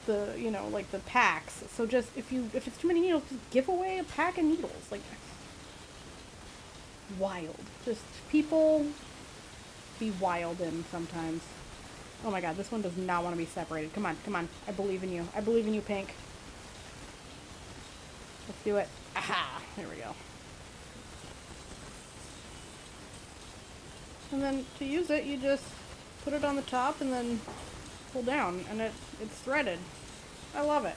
the, you know, like the packs. So just if it's too many needles, just give away a pack of needles. Like wild. Just people be wild in sometimes. Oh my god, this one does not want to be separated. Come on, come on. I believe in you. I believe in you, Pink. Let's do it. Aha! There we go. And then to use it, you just put it on the top and then pull down, and it's threaded. I love it.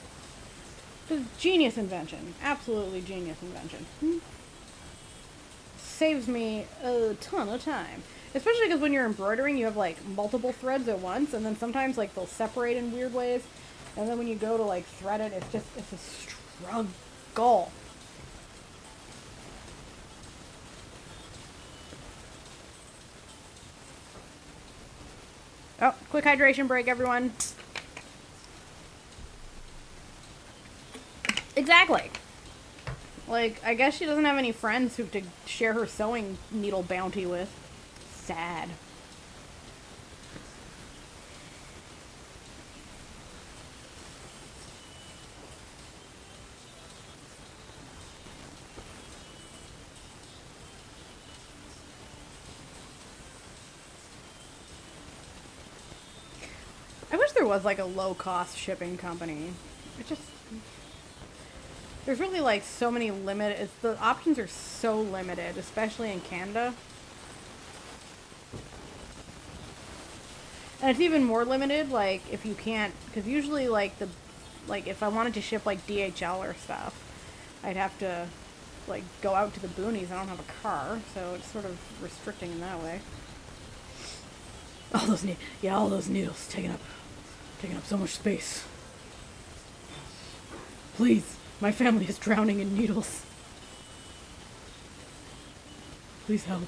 It's a genius invention. Absolutely genius invention. Saves me a ton of time. Especially because when you're embroidering, you have like multiple threads at once, and then sometimes like they'll separate in weird ways. And then when you go to like thread it, it's a struggle. Oh, quick hydration break, everyone. Exactly. Like, I guess she doesn't have any friends who to share her sewing needle bounty with. Sad. I wish there was like a low-cost shipping company. It just... There's really like so many limited... the options are so limited, especially in Canada. And it's even more limited, like, if you can't... Because usually, like, if I wanted to ship, like, DHL or stuff, I'd have to, like, go out to the boonies. I don't have a car, so it's sort of restricting in that way. All those needles taking up so much space. Please, my family is drowning in needles. Please help.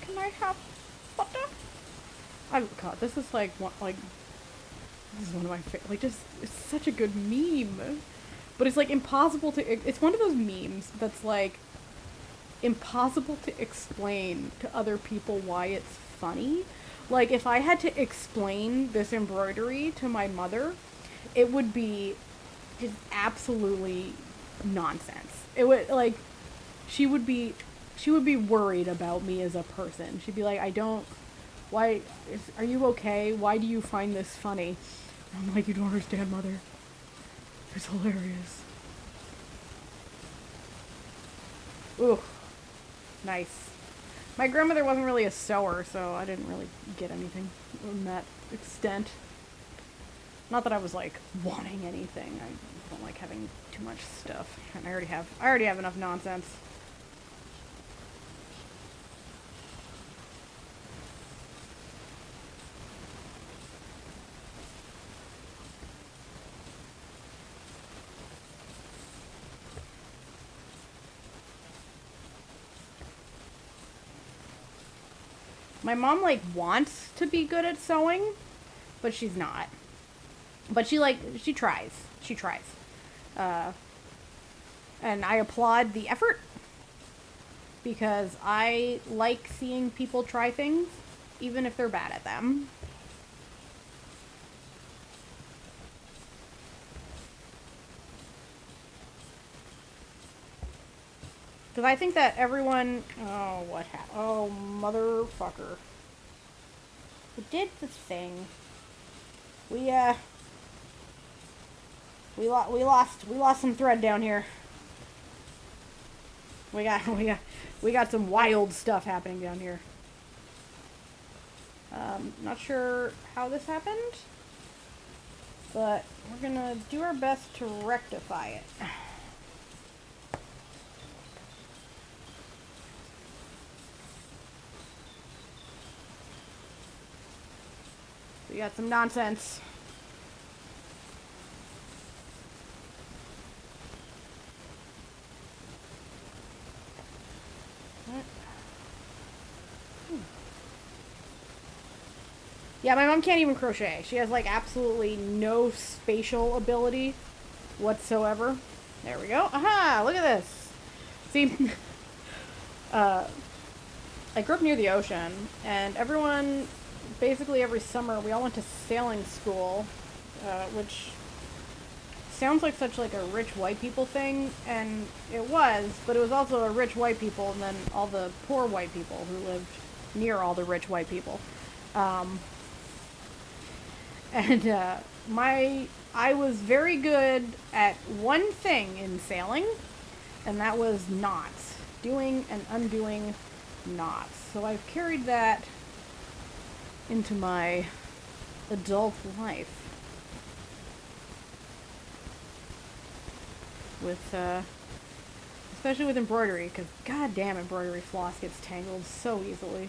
Can I have butter? God, this is like this is one of my favorite. Like, just it's such a good meme, but it's like impossible to. It's one of those memes that's like impossible to explain to other people why it's funny. Like, if I had to explain this embroidery to my mother, it would be just absolutely nonsense. It would like she would be worried about me as a person. She'd be like, are you okay? Why do you find this funny? And I'm like, you don't understand, Mother. It's hilarious. Ooh, nice. My grandmother wasn't really a sewer, so I didn't really get anything in that extent. Not that I was like wanting anything. I don't like having too much stuff, and I already have enough nonsense. My mom, like, wants to be good at sewing, but she's not. But she tries. She tries. And I applaud the effort, because I like seeing people try things, even if they're bad at them. Because I think that everyone... Oh, what happened? Oh, motherfucker. We did the thing. We lost some thread down here. We got some wild stuff happening down here. Not sure how this happened, but we're gonna do our best to rectify it. We got some nonsense. Yeah, my mom can't even crochet. She has like absolutely no spatial ability whatsoever. There we go. Aha! Look at this. See, I grew up near the ocean, and everyone, basically every summer, we all went to sailing school, which sounds like such like a rich white people thing, and it was, but it was also a rich white people, and then all the poor white people who lived near all the rich white people. I was very good at one thing in sailing, and that was knots. Doing and undoing knots. So I've carried that into my adult life. With, especially with embroidery, because goddamn embroidery floss gets tangled so easily.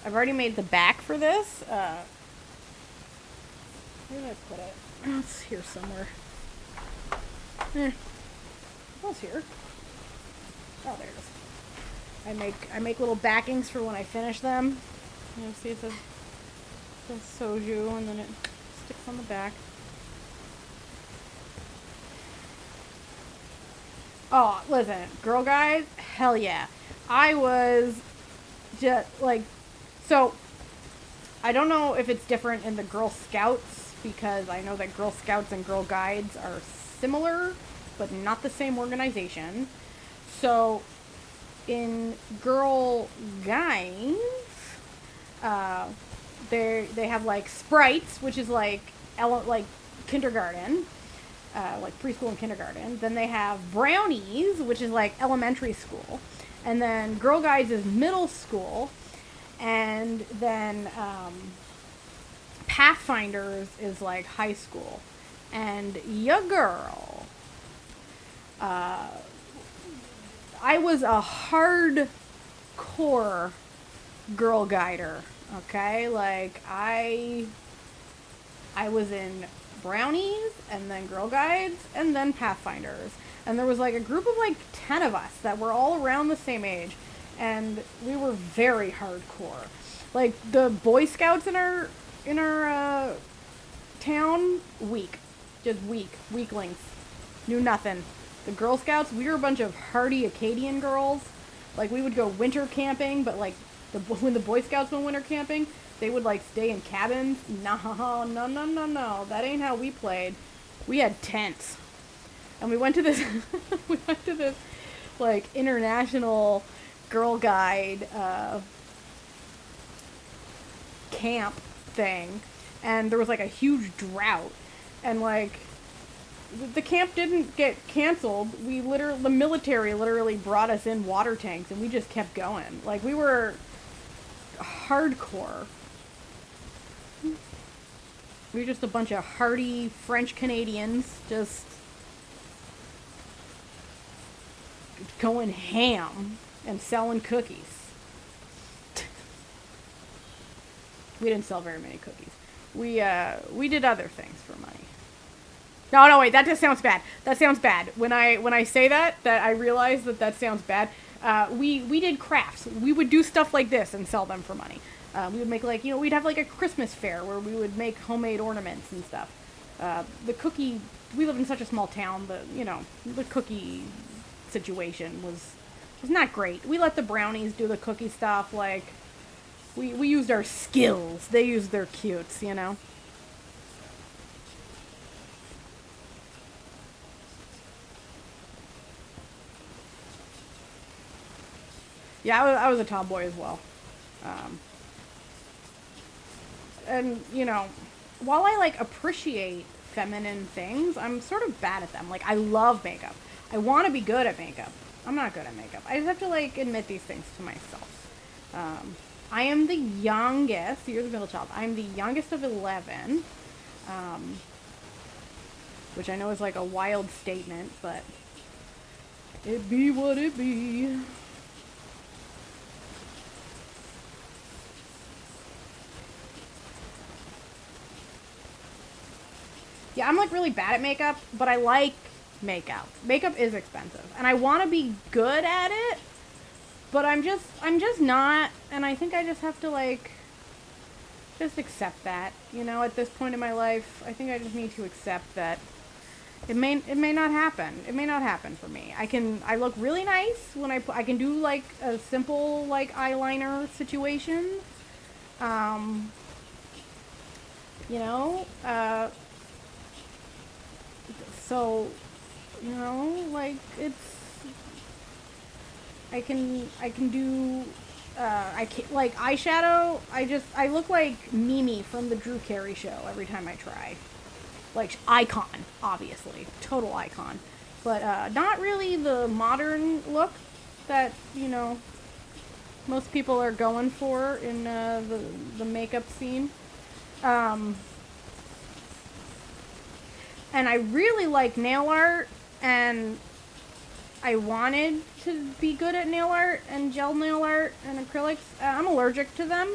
I've already made the back for this. Where did I put it? Oh, it's here somewhere. Well, it's here. Oh, there it is. I make little backings for when I finish them. You know, see it says soju, and then it sticks on the back. Oh, listen, girl guys, hell yeah. I was just like, so I don't know if it's different in the Girl Scouts, because I know that Girl Scouts and Girl Guides are similar, but not the same organization. So in Girl Guides, they have like sprites, which is like kindergarten, like preschool and kindergarten. Then they have brownies, which is like elementary school, and then Girl Guides is middle school, and then Pathfinders is like high school. And ya girl, I was a hardcore Girl Guider. Okay, like I was in brownies, and then Girl Guides, and then Pathfinders. And there was like a group of like 10 of us that were all around the same age, and we were very hardcore. Like the Boy Scouts in our town, weak, just weaklings, knew nothing. The Girl Scouts, we were a bunch of hardy Acadian girls. Like we would go winter camping, but like when the Boy Scouts went winter camping, they would like stay in cabins. No, that ain't how we played. We had tents, and we went to this like international Girl Guide camp thing, and there was like a huge drought, and like the camp didn't get canceled. The military literally brought us in water tanks, and we just kept going. Like we were hardcore. We were just a bunch of hardy French Canadians just going ham and selling cookies. We didn't sell very many cookies. We did other things for money. No, wait, that just sounds bad. That sounds bad. When I say that I realize that sounds bad. We did crafts. We would do stuff like this and sell them for money. We would make like, we'd have like a Christmas fair where we would make homemade ornaments and stuff. We lived in such a small town, the cookie situation was not great. We let the brownies do the cookie stuff, like, we used our skills. They used their cutes, Yeah, I was a tomboy as well. And, while I, like, appreciate feminine things, I'm sort of bad at them. Like, I love makeup. I want to be good at makeup. I'm not good at makeup. I just have to, like, admit these things to myself. I am the youngest. You're the middle child. I'm the youngest of 11. Which I know is, like, a wild statement, but it be what it be. Yeah, I'm like really bad at makeup, but I like makeup. Makeup is expensive, and I want to be good at it, but I'm just not, and I think I just have to like just accept that, you know, at this point in my life. I think I just need to accept that it may not happen. It may not happen for me. I look really nice when I can do like a simple like eyeliner situation. Um, you know, so, you know, like it's I can do I can like eyeshadow. I look like Mimi from the Drew Carey show every time I try. Like icon, obviously, total icon, but not really the modern look that, you know, most people are going for in the makeup scene. Um, and I really like nail art, and I wanted to be good at nail art and gel nail art and acrylics. I'm allergic to them,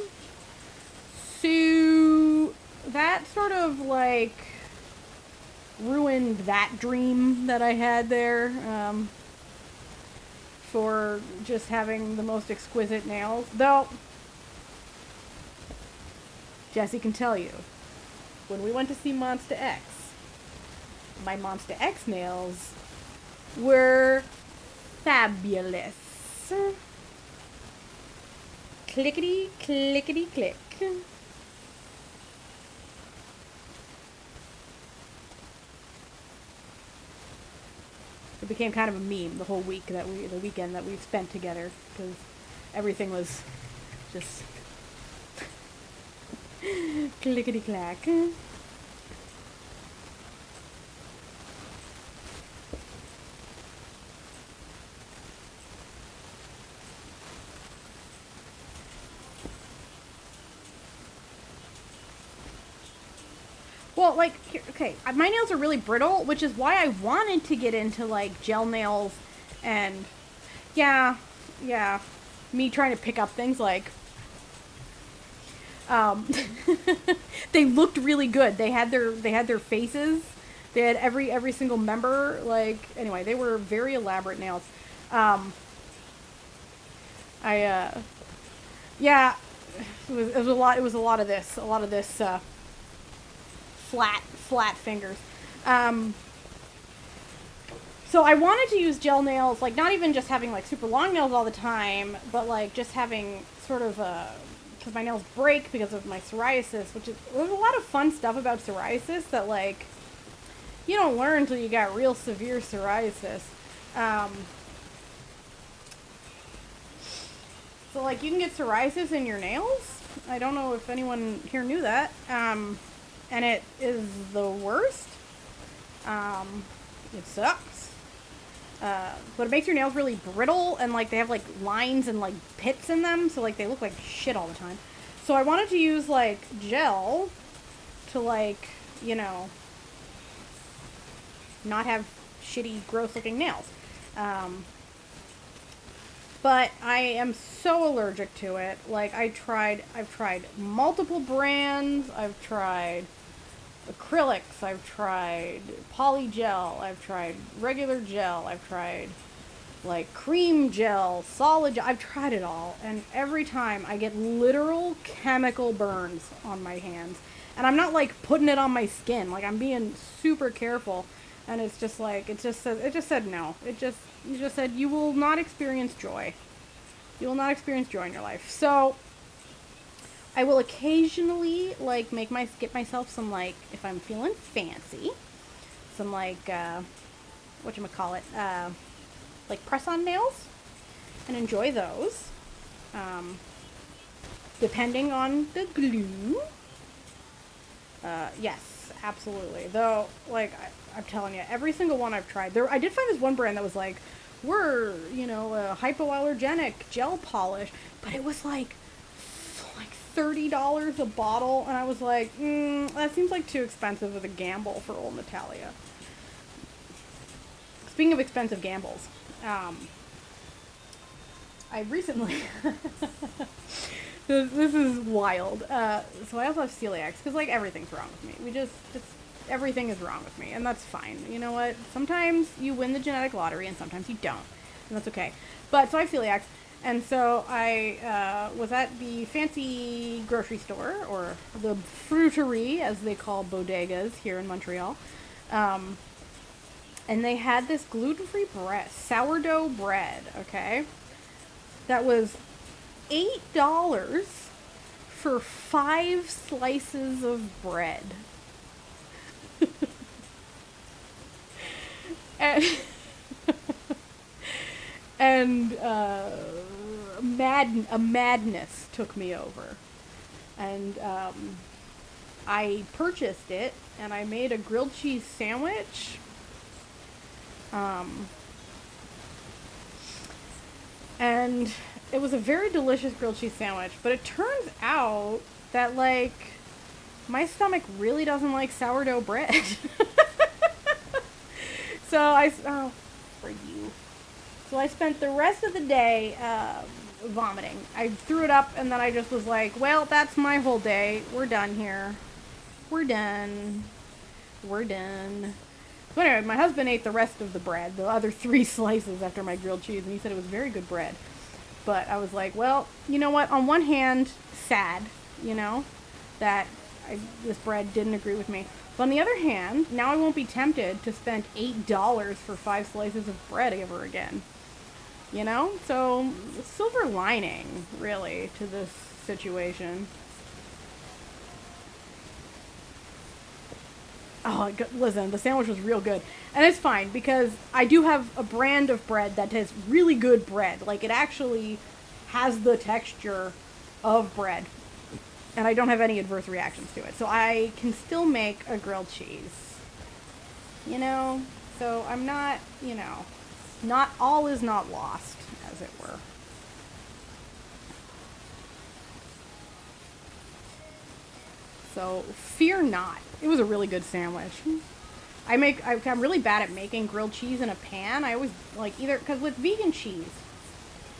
so that sort of like ruined that dream that I had there, for just having the most exquisite nails. Though, Jesse can tell you, when we went to see Monster X, my Monster X nails were fabulous. Clickety, clickety, click. It became kind of a meme the whole week the weekend that we spent together, because everything was just clickety clack. Well, like, okay, my nails are really brittle, which is why I wanted to get into, like, gel nails, and, yeah, me trying to pick up things, like, they looked really good. They had their faces, they had every single member, like, anyway, they were very elaborate nails. Yeah, it was a lot of this, flat fingers. So I wanted to use gel nails, like not even just having like super long nails all the time, but like just having sort of because my nails break because of my psoriasis, there's a lot of fun stuff about psoriasis that like you don't learn until you got real severe psoriasis. So like you can get psoriasis in your nails. I don't know if anyone here knew that. And it is the worst. It sucks. But it makes your nails really brittle, and like they have like lines and like pits in them, so like they look like shit all the time. So I wanted to use like gel to like, you know, not have shitty, gross looking nails. But I am so allergic to it. Like I've tried multiple brands. I've tried acrylics, I've tried poly gel, I've tried regular gel, I've tried like cream gel, solid gel, I've tried it all, and every time I get literal chemical burns on my hands. And I'm not like putting it on my skin, like I'm being super careful, and it's just like it just said no. You just said you will not experience joy. You will not experience joy in your life. So I will occasionally like get myself some like, if I'm feeling fancy, some like whatchamacallit, like press-on nails, and enjoy those. Depending on the glue. Yes, absolutely. Though, like I'm telling you, every single one I've tried, I did find this one brand that was like, we're, you know, a hypoallergenic gel polish, but it was like $30 a bottle, and I was like, that seems like too expensive of a gamble for old Natalia. Speaking of expensive gambles, I recently, this is wild, so I also have celiac, because like everything's wrong with me. It's everything is wrong with me, and that's fine. You know what? Sometimes you win the genetic lottery, and sometimes you don't, and that's okay. But so I have celiac, and so I was at the fancy grocery store, or the fruiterie, as they call bodegas here in Montreal, and they had this gluten-free bread, sourdough bread, okay, that was $8 for 5 slices of bread. and a madness took me over, and I purchased it, and I made a grilled cheese sandwich. And it was a very delicious grilled cheese sandwich, but it turns out that, like, my stomach really doesn't like sourdough bread. So for you. So I spent the rest of the day vomiting. I threw it up, and then I just was like, well, that's my whole day. We're done here. We're done. So anyway, my husband ate the rest of the bread, the other 3 slices after my grilled cheese, and he said it was very good bread. But I was like, well, you know what? On one hand, sad, you know, that this bread didn't agree with me. But on the other hand, now I won't be tempted to spend $8 for 5 slices of bread ever again. You know? So, silver lining, really, to this situation. Oh, listen, the sandwich was real good. And it's fine, because I do have a brand of bread that has really good bread. Like, it actually has the texture of bread. And I don't have any adverse reactions to it. So I can still make a grilled cheese. You know? So I'm not, you know, not all is not lost, as it were. So fear not. It was a really good sandwich. I'm really bad at making grilled cheese in a pan. I always like either, because with vegan cheese,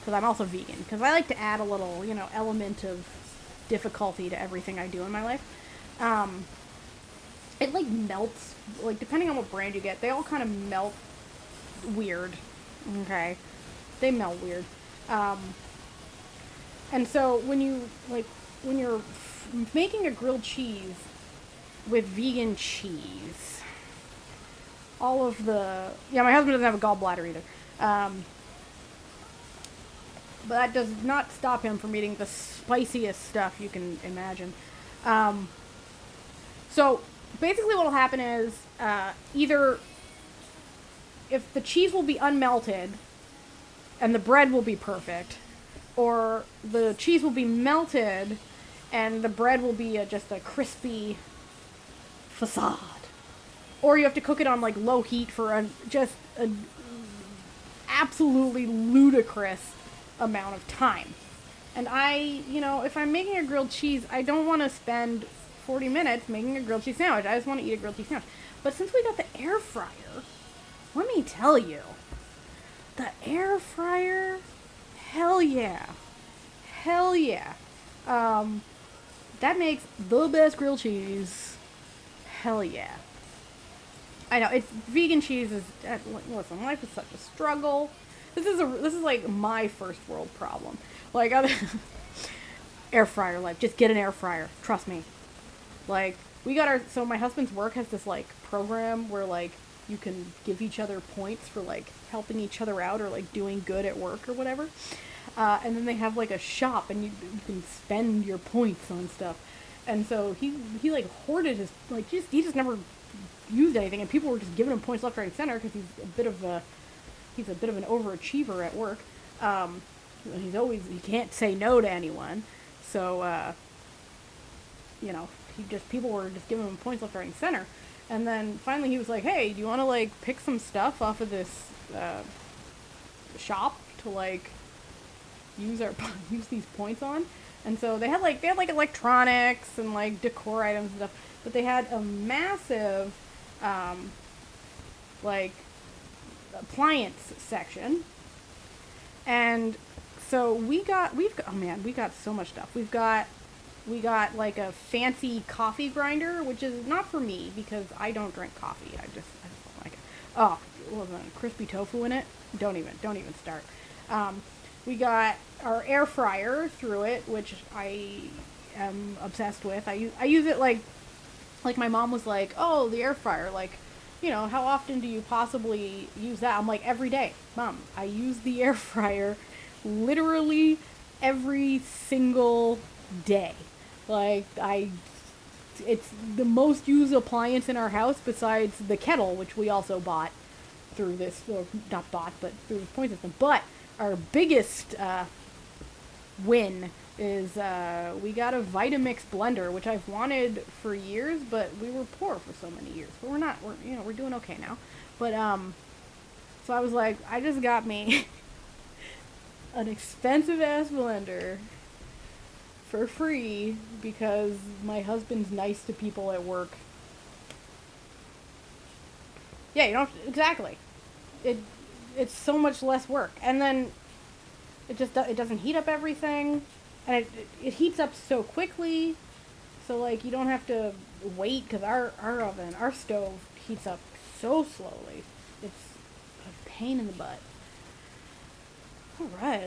because I'm also vegan, because I like to add a little, you know, element of difficulty to everything I do in my life. It like melts, like depending on what brand you get, they all kind of melt weird. Okay. They melt weird. And so when you're making a grilled cheese with vegan cheese, all of the, yeah, my husband doesn't have a gallbladder either. But that does not stop him from eating the spiciest stuff you can imagine. So basically what will happen is, either if the cheese will be unmelted and the bread will be perfect, or the cheese will be melted and the bread will be just a crispy facade. Or you have to cook it on like low heat for just an absolutely ludicrous amount of time. And you know, if I'm making a grilled cheese, I don't want to spend 40 minutes making a grilled cheese sandwich. I just want to eat a grilled cheese sandwich. But since we got the air fryer, let me tell you, the air fryer, hell yeah. Hell yeah. That makes the best grilled cheese. Hell yeah. I know, it's vegan cheese is, listen, life is such a struggle. This is like my first world problem. Like, air fryer life. Just get an air fryer. Trust me. Like, so my husband's work has this like program where like you can give each other points for like helping each other out or like doing good at work or whatever. And then they have like a shop and you can spend your points on stuff. And so he like hoarded his, like, he just never used anything, and people were just giving him points left, right, and center because he's a bit of an overachiever at work. He can't say no to anyone. So, you know, people were just giving him points left, right, and center. And then finally he was like, hey, do you want to like pick some stuff off of this shop to like use these points on? And so they had like electronics and like decor items and stuff, but they had a massive like appliance section. And so we got so much stuff. We've got We got like a fancy coffee grinder, which is not for me because I don't drink coffee. I just don't like it. Oh, was there crispy tofu in it? Don't even start. We got our air fryer through it, which I am obsessed with. I use it like my mom was like, oh, the air fryer, like, you know, how often do you possibly use that? I'm like, every day, Mom. I use the air fryer literally every single day. Like, it's the most used appliance in our house besides the kettle, which we also bought through this, or not bought, but through the point system. But our biggest win is we got a Vitamix blender, which I've wanted for years, but we were poor for so many years. But we're doing okay now. But so I was like, I just got me an expensive ass blender for free because my husband's nice to people at work. Yeah, you don't exactly. It's so much less work, and then it doesn't heat up everything, and it heats up so quickly. So like you don't have to wait because our stove heats up so slowly. It's a pain in the butt. All right,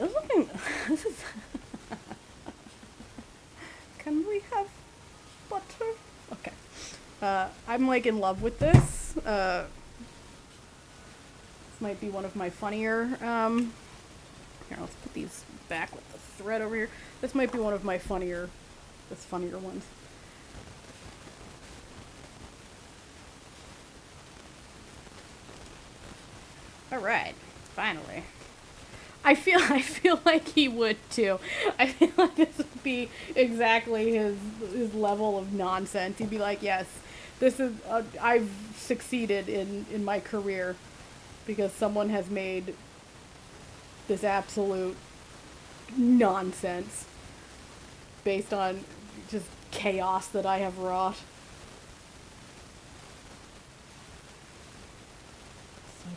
this is. Can we have butter? Okay. I'm like in love with this. This might be one of my funnier. Here, let's put these back with the thread over here. This might be one of my funnier ones. All right, finally. I feel like he would too. I feel like this would be exactly his level of nonsense. He'd be like, "Yes, this is I've succeeded in my career because someone has made this absolute nonsense based on just chaos that I have wrought."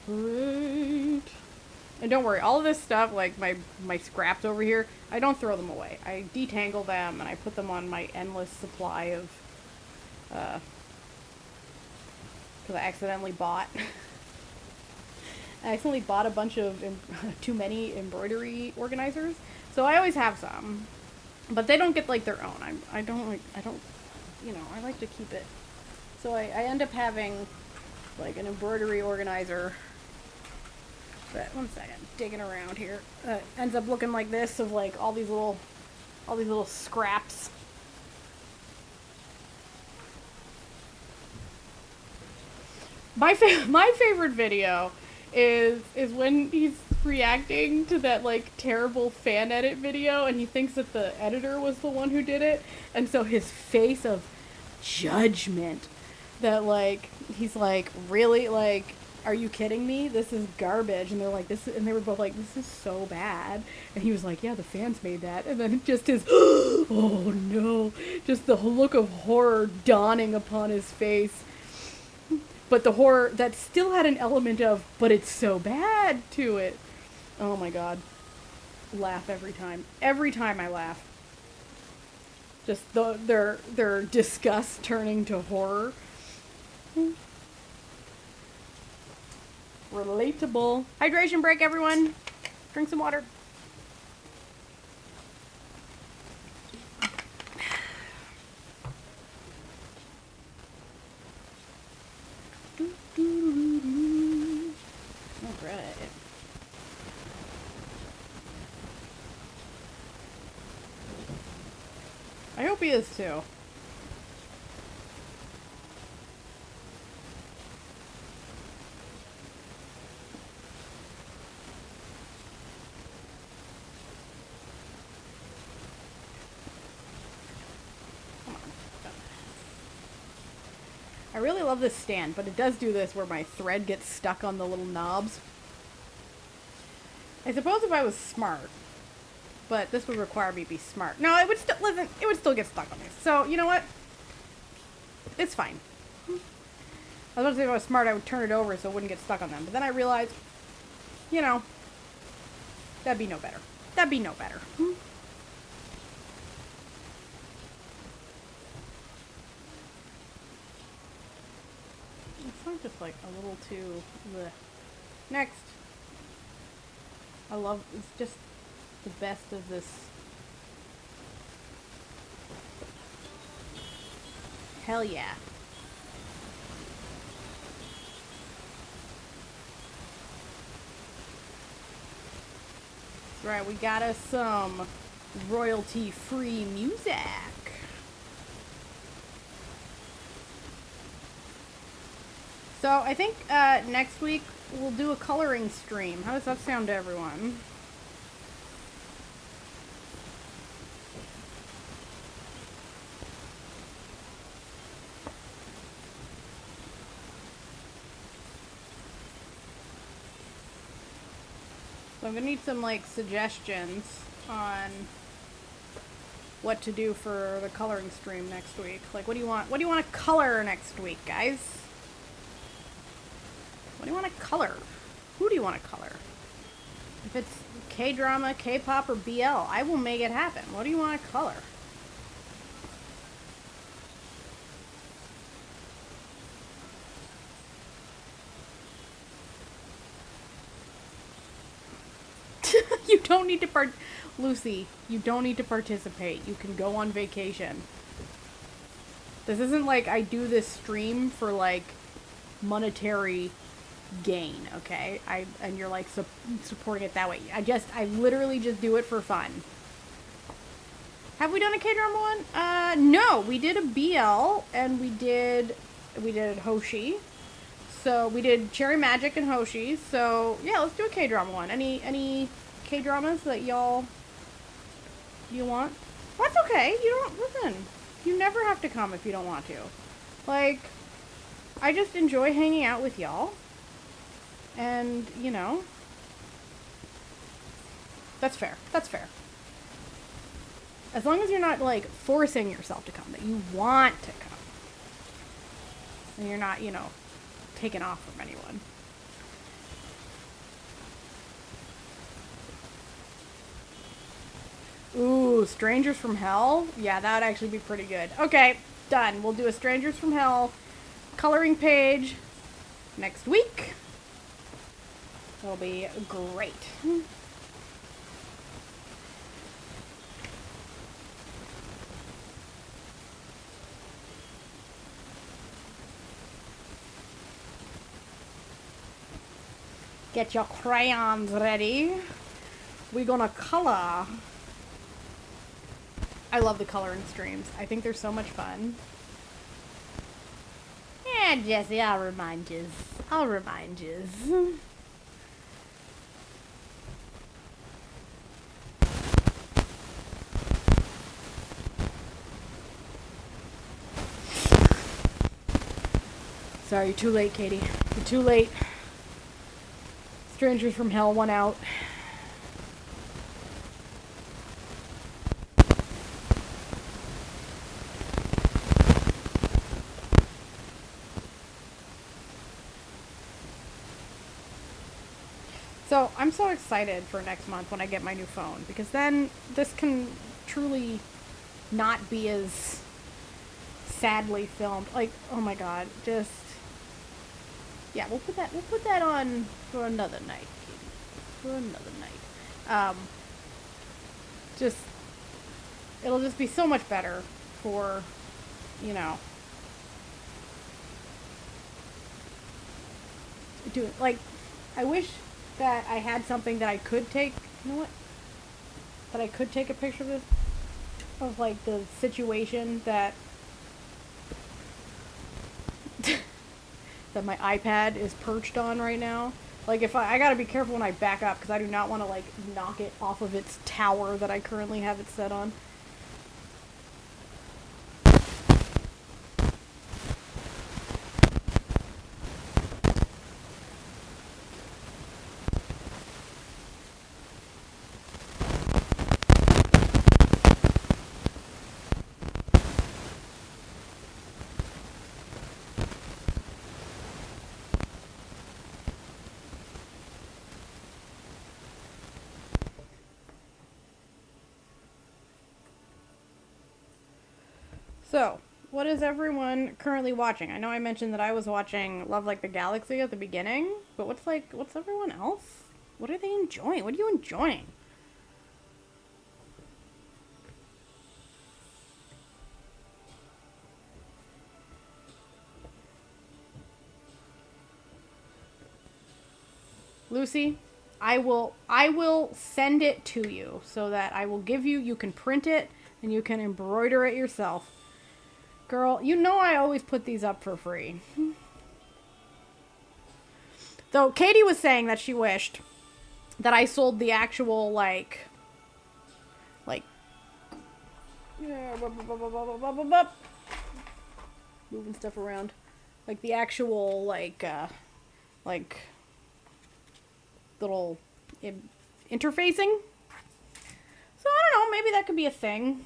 Separate. And don't worry, all of this stuff, like my scraps over here, I don't throw them away. I detangle them and I put them on my endless supply of, because I accidentally bought a bunch of too many embroidery organizers. So I always have some, but they don't get like their own. I don't, you know, I like to keep it. So I end up having like an embroidery organizer. But one second, digging around here. Ends up looking like this, of like all these little scraps. My favorite video is when he's reacting to that like terrible fan edit video, and he thinks that the editor was the one who did it, and so his face of judgment, that like he's like, really, like, are you kidding me? This is garbage. And they're like, this, and they were both like, this is so bad. And he was like, yeah, the fans made that. And then just his, oh no, just the look of horror dawning upon his face. But the horror that still had an element of, but it's so bad to it. Oh my god. Laugh every time. Every time I laugh. Just their disgust turning to horror. Relatable. Hydration break, everyone. Drink some water. Alright. I hope he is too. I really love this stand, but it does do this where my thread gets stuck on the little knobs. I suppose if I was smart, but this would require me to be smart. No, it would still, listen, it would still get stuck on me. So, you know what? It's fine. I was about to say if I was smart, I would turn it over so it wouldn't get stuck on them. But then I realized, you know, that'd be no better. That'd be no better. song just like a little too bleh. Next. I love, it's just the best of this. Hell yeah. That's right, we got us some royalty-free music. So I think next week we'll do a coloring stream. How does that sound to everyone? So I'm gonna need some like suggestions on what to do for the coloring stream next week. Like, what do you want? What do you want to color next week, guys? What do you want to color? Who do you want to color? If it's K-drama, K-pop, or BL, I will make it happen. What do you want to color? You don't need to Lucy, you don't need to participate. You can go on vacation. This isn't like I do this stream for like monetary gain, okay? And you're like supporting it that way. I literally just do it for fun. Have we done a K-drama one? No, we did a BL and we did Hoshi. So we did Cherry Magic and Hoshi. So yeah, let's do a K-drama one. Any K-dramas that you want? That's okay. You don't listen. You never have to come if you don't want to. Like, I just enjoy hanging out with y'all. And, you know, that's fair. That's fair. As long as you're not, like, forcing yourself to come, that you want to come. And you're not, you know, taken off from anyone. Ooh, Strangers from Hell? Yeah, that would actually be pretty good. Okay, done. We'll do a Strangers from Hell coloring page next week. It'll be great. Get your crayons ready. We're gonna color. I love the coloring streams. I think they're so much fun. Yeah, Jesse, I'll remind yous. I'll remind yous. Sorry, you're too late, Katie. You're too late. Strangers from Hell won out. So, I'm so excited for next month when I get my new phone, because then this can truly not be as sadly filmed. Like, oh my god, just... Yeah, we'll put that on for another night, Katie. For another night. Just... It'll just be so much better for, you know... doing, like, I wish that I had something that I could take, you know what? That I could take a picture of this, of like the situation that that my iPad is perched on right now. Like if I gotta be careful when I back up because I do not want to like knock it off of its tower that I currently have it set on. So, what is everyone currently watching? I know I mentioned that I was watching Love Like the Galaxy at the beginning, but what's everyone else? What are they enjoying? What are you enjoying? Lucy, I will send it to you so that I will give you can print it and you can embroider it yourself. Girl, you know I always put these up for free. Though Katie was saying that she wished that I sold the actual yeah, moving stuff around. Like the actual little interfacing. So I don't know, maybe that could be a thing.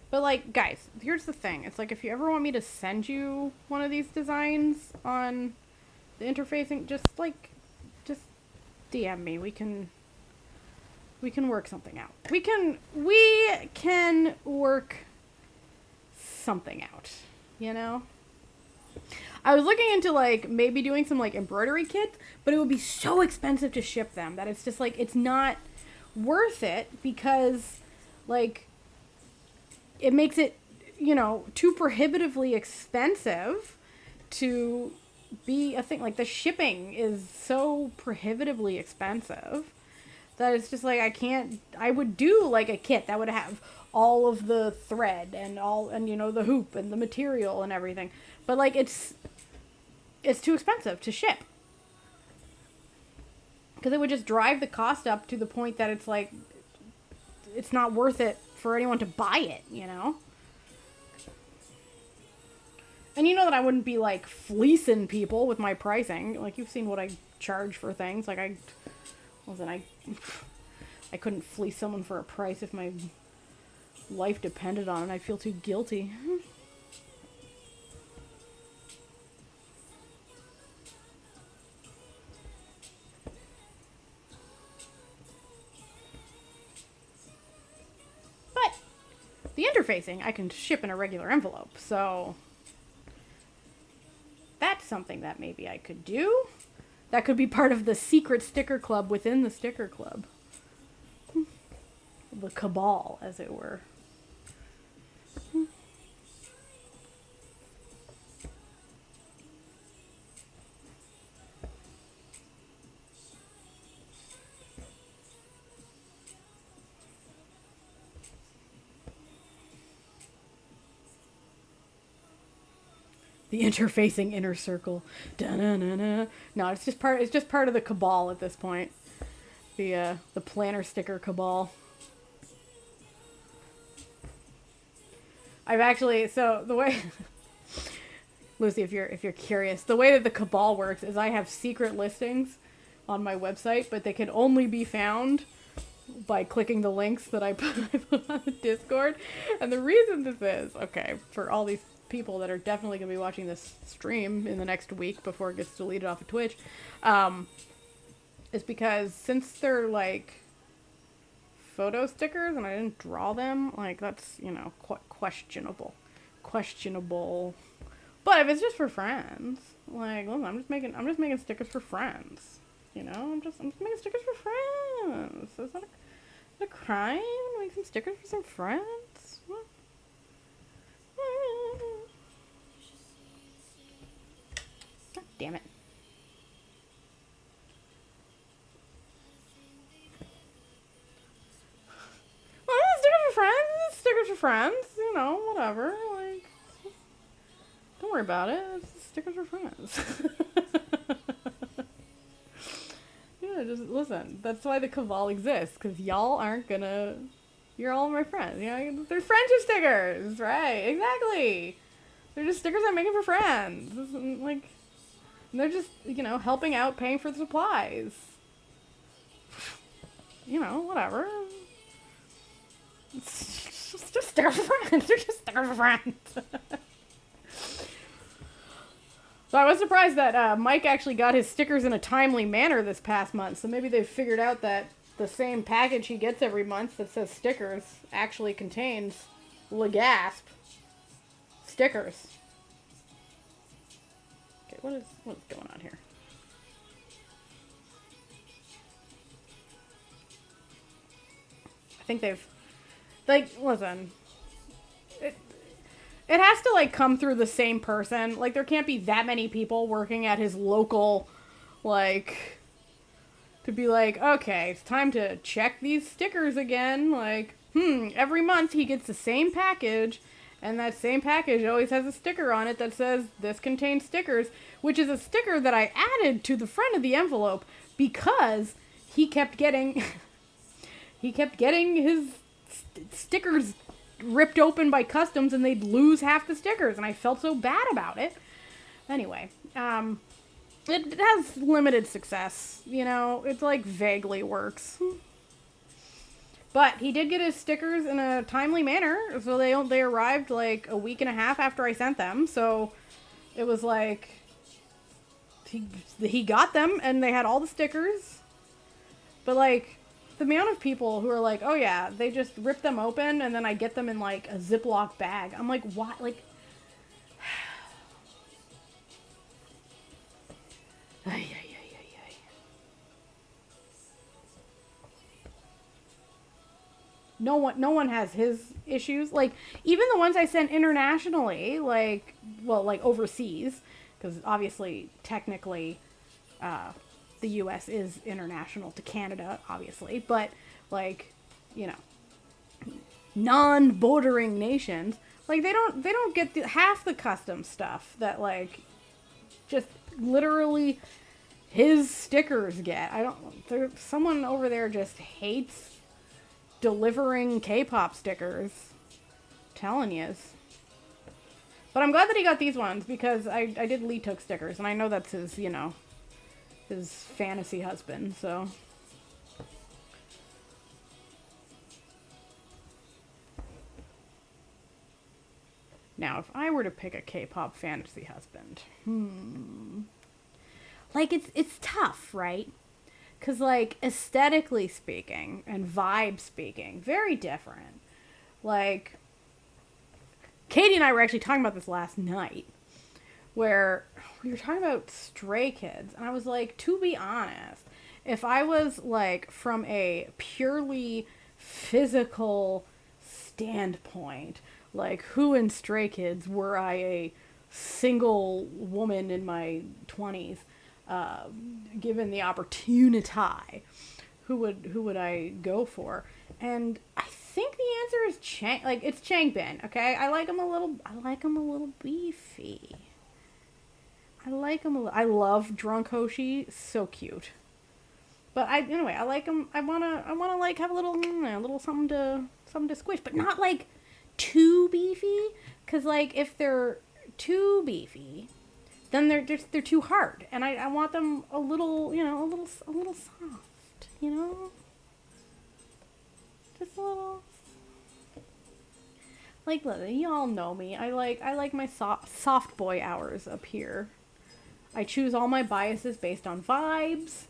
But like, guys, here's the thing. It's like if you ever want me to send you one of these designs on the interfacing, just DM me. We can work something out. We can work something out, you know? I was looking into like maybe doing some like embroidery kits, but it would be so expensive to ship them that it's just like it's not worth it because like it makes it, you know, too prohibitively expensive to be a thing. Like the shipping is so prohibitively expensive that it's just like I would do like a kit that would have all of the thread and you know the hoop and the material and everything, but like it's too expensive to ship because it would just drive the cost up to the point that it's like it's not worth it for anyone to buy it, you know. And you know that I wouldn't be like fleecing people with my pricing. Like you've seen what I charge for things. Like I couldn't fleece someone for a price if my life depended on it. I'd feel too guilty. But the interfacing I can ship in a regular envelope, so that's something that maybe I could do. That could be part of the secret sticker club within the sticker club. The Cabal, as it were. The interfacing inner circle. Da-na-na-na. No, it's just part of the Cabal at this point. The planner sticker Cabal. I've actually, so the way Lucy, if you're curious, the way that the Cabal works is I have secret listings on my website, but they can only be found by clicking the links that I put on the Discord. And the reason this is, okay, for all these people that are definitely going to be watching this stream in the next week before it gets deleted off of Twitch, is because since they're like photo stickers and I didn't draw them, like that's, you know, questionable. But if it's just for friends, like, listen, I'm just making stickers for friends. You know, I'm just making stickers for friends. So it's not a crime to make some stickers for some friends. What? God damn it. Well, stickers for friends. Stickers for friends. You know, whatever. Like, don't worry about it. It's stickers for friends. Yeah, just listen. That's why the Cabal exists, because y'all aren't gonna. You're all my friends. You know, they're friendship stickers, right? Exactly. They're just stickers I'm making for friends. Like, they're just, you know, helping out, paying for the supplies. You know, whatever. It's just stickers for friends. They're just stickers for friends. So I was surprised that Mike actually got his stickers in a timely manner this past month. So maybe they've figured out that the same package he gets every month that says stickers actually contains Legasp stickers. Okay, what's going on here? I think they've, like, listen, it has to, like, come through the same person. Like, there can't be that many people working at his local, like, to be like, okay, it's time to check these stickers again. Like, every month he gets the same package, and that same package always has a sticker on it that says, this contains stickers, which is a sticker that I added to the front of the envelope because he kept getting, his stickers ripped open by customs and they'd lose half the stickers, and I felt so bad about it. Anyway, it has limited success, you know, it's like vaguely works. But he did get his stickers in a timely manner, so they arrived like a week and a half after I sent them, so it was like, he got them and they had all the stickers, but like, the amount of people who are like, oh yeah, they just rip them open and then I get them in like a Ziploc bag. I'm like, what? Like, no one has his issues. Like, even the ones I sent internationally, like, well, like overseas, because obviously, technically, the U.S. is international to Canada, obviously, but, like, you know, non-bordering nations, like, they don't get half the custom stuff that, like, just literally his stickers get. Someone over there just hates delivering K-pop stickers. I'm telling yous. But I'm glad that he got these ones, because I did Lee Took stickers, and I know that's his, you know, his fantasy husband, so. Now, if I were to pick a K-pop fantasy husband, like, it's tough, right? Because, like, aesthetically speaking and vibe speaking, very different. Like, Katie and I were actually talking about this last night, where we were talking about Stray Kids, and I was like, to be honest, if I was, like, from a purely physical standpoint, like, who in Stray Kids were I a single woman in my 20s, given the opportunity, who would I go for? And I think the answer is Chang. Like, it's Changbin, okay? I like him a little beefy. I love Drunk Hoshi, so cute. But anyway, I like him. I wanna like have a little something to squish, but not like too beefy. Cause like if they're too beefy, then they're too hard, and I want them a little, you know, a little soft, you know, just a little. Like, y'all know me. I like my soft boy hours up here. I choose all my biases based on vibes.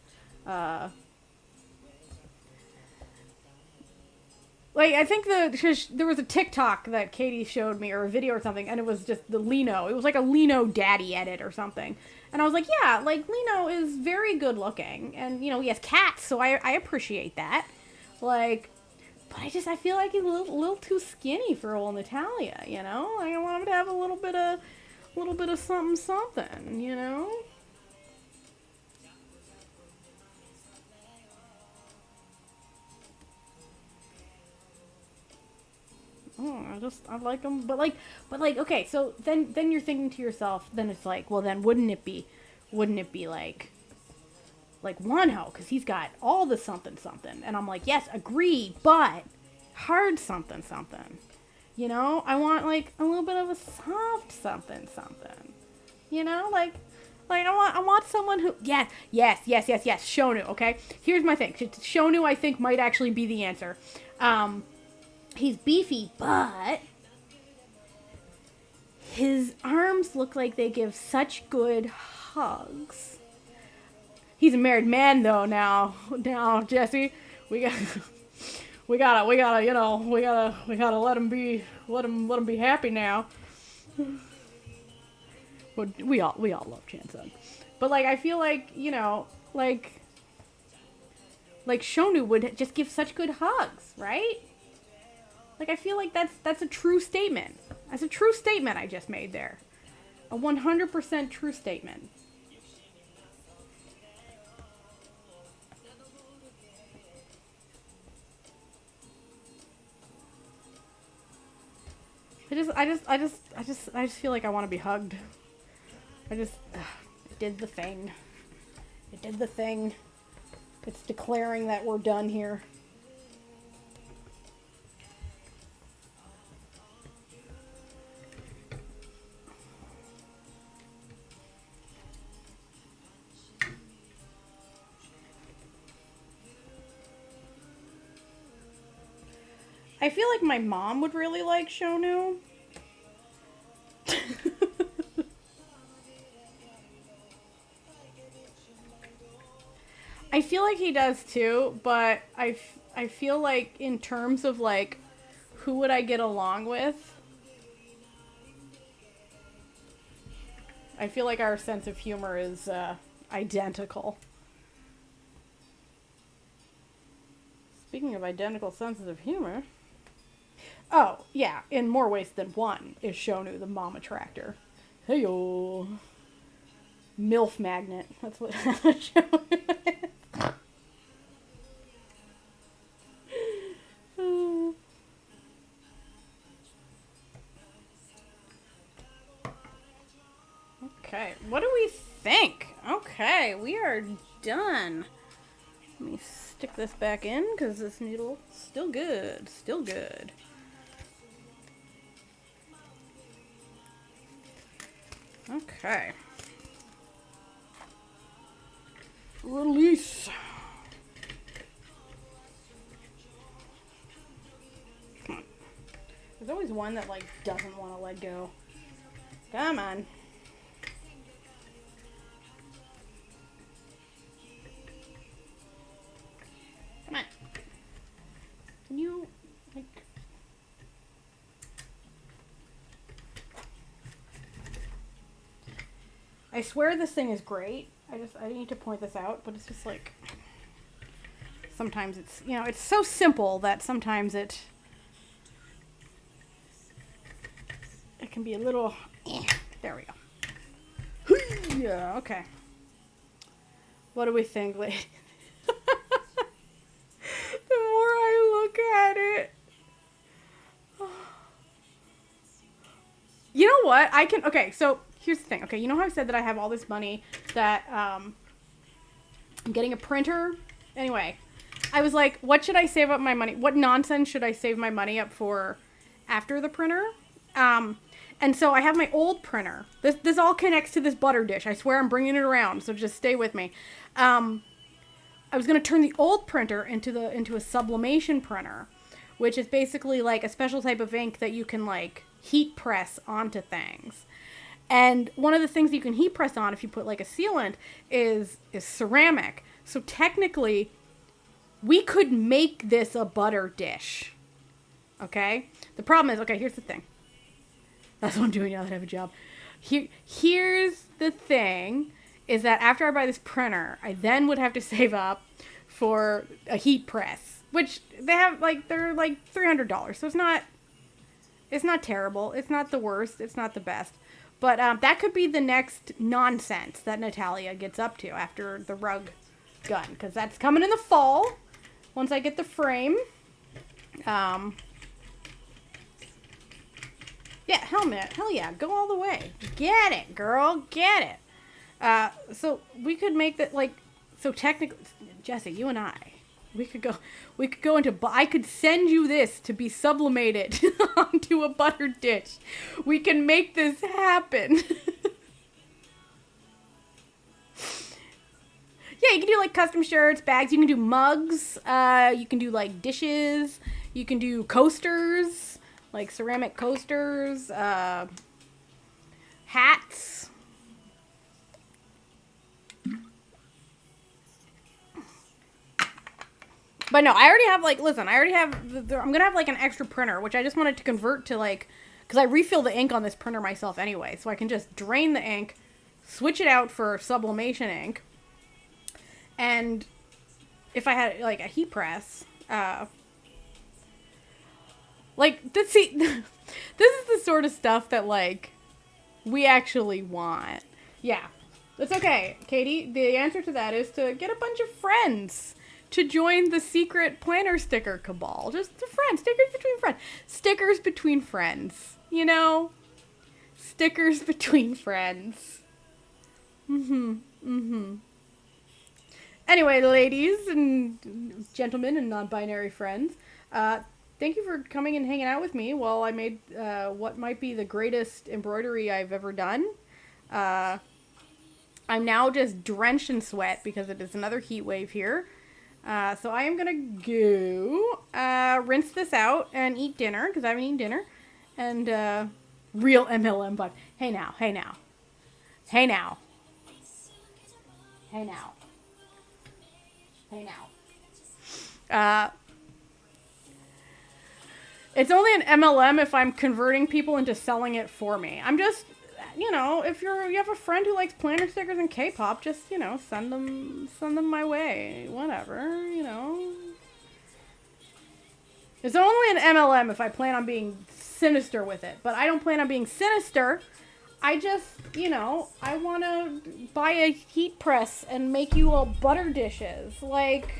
Like, I think there was a TikTok that Katie showed me, or a video or something, and it was just the Lino. It was like a Lino daddy edit or something. And I was like, yeah, like, Lino is very good looking. And, you know, he has cats, so I appreciate that. Like, but I feel like he's a little too skinny for old Natalia, you know? Like, I want him to have a little bit of something, you know? I like him, but like, okay, so then you're thinking to yourself, then it's like, well, then wouldn't it be like Wonho, because he's got all the something, and I'm like, yes, agreed, but hard something, you know? I want like a little bit of a soft something, you know? Like I want someone who, yes, Shonu, okay? Here's my thing, Shonu I think might actually be the answer. He's beefy, but His arms look like they give such good hugs. He's a married man though now. Now, Jesse, we gotta, you know, we gotta let him be happy now. But we all love Chansung. But like, I feel like, you know, like Shonu would just give such good hugs, right? Like, I feel like that's a true statement. That's a true statement I just made there. A 100% true statement. I just feel like I want to be hugged. It did the thing. It did the thing. It's declaring that we're done here. I feel like my mom would really like Shonu. I feel like he does too, but I feel like in terms of like who would I get along with, I feel like our sense of humor is identical. Speaking of identical senses of humor, oh yeah, in more ways than one is Shonu the mom attractor. Hey-yo. MILF magnet. That's what Shonu is. Okay, what do we think? Okay, we are done. Let me stick this back in because this needle still good, still good. Okay. Release. Come on. There's always one that like doesn't want to let go. Come on. Come on. Can you, like... I swear this thing is great. I need to point this out, but it's just like... Sometimes it's, you know, it's so simple that sometimes it can be a little... There we go. Yeah, okay. What do we think, lady? The more I look at it. You know what? Okay, so here's the thing. Okay, you know how I said that I have all this money that I'm getting a printer? Anyway, I was like, what should I save up my money? What nonsense should I save my money up for after the printer? And so I have my old printer. This all connects to this butter dish. I swear I'm bringing it around, so just stay with me. I was going to turn the old printer into a sublimation printer, which is basically like a special type of ink that you can like heat press onto things. And one of the things you can heat press on if you put like a sealant is ceramic. So technically, we could make this a butter dish. Okay? The problem is, okay, here's the thing. That's what I'm doing now that I have a job. Here's the thing, is that after I buy this printer, I then would have to save up for a heat press, which they're like $300. So it's not terrible. It's not the worst. It's not the best. But that could be the next nonsense that Natalia gets up to after the rug gun, because that's coming in the fall once I get the frame. Yeah, helmet. Hell yeah. Go all the way. Get it, girl. Get it. So we could make that like, so technically, Jesse, you and I, we could go into, I could send you this to be sublimated onto a butter dish. We can make this happen. Yeah, you can do like custom shirts, bags. You can do mugs. You can do like dishes. You can do coasters. Like ceramic coasters, hats. But no, I already have, like, listen, I already have, I'm going to have, like, an extra printer, which I just wanted to convert to, like, because I refill the ink on this printer myself anyway, so I can just drain the ink, switch it out for sublimation ink, and if I had, like, a heat press, like, this is the sort of stuff that, like, we actually want. Yeah, that's okay, Katie. The answer to that is to get a bunch of friends to join the secret planner sticker cabal. Just the friends. Stickers between friends. Stickers between friends. You know? Stickers between friends. Anyway, ladies and gentlemen and non-binary friends, thank you for coming and hanging out with me while I made what might be the greatest embroidery I've ever done. I'm now just drenched in sweat because it is another heat wave here. So I am going to go rinse this out and eat dinner, because I haven't eaten dinner. And real MLM vibe. Hey now, hey now. Hey now. Hey now. Hey now. It's only an MLM if I'm converting people into selling it for me. I'm just, you know, if you have a friend who likes planner stickers and K-pop, just, you know, send them my way. Whatever, you know. It's only an MLM if I plan on being sinister with it. But I don't plan on being sinister. I just, you know, I want to buy a heat press and make you all butter dishes. Like,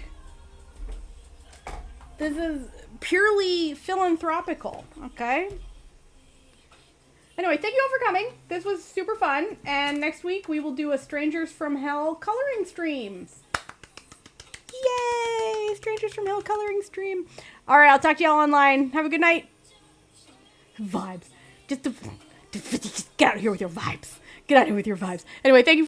this is purely philanthropical, okay? Anyway, thank you all for coming. This was super fun. And next week we will do a Strangers from Hell coloring stream. Yay! Strangers from Hell coloring stream. All right, I'll talk to y'all online. Have a good night. Vibes. Just get out of here with your vibes. Get out of here with your vibes. Anyway, thank you.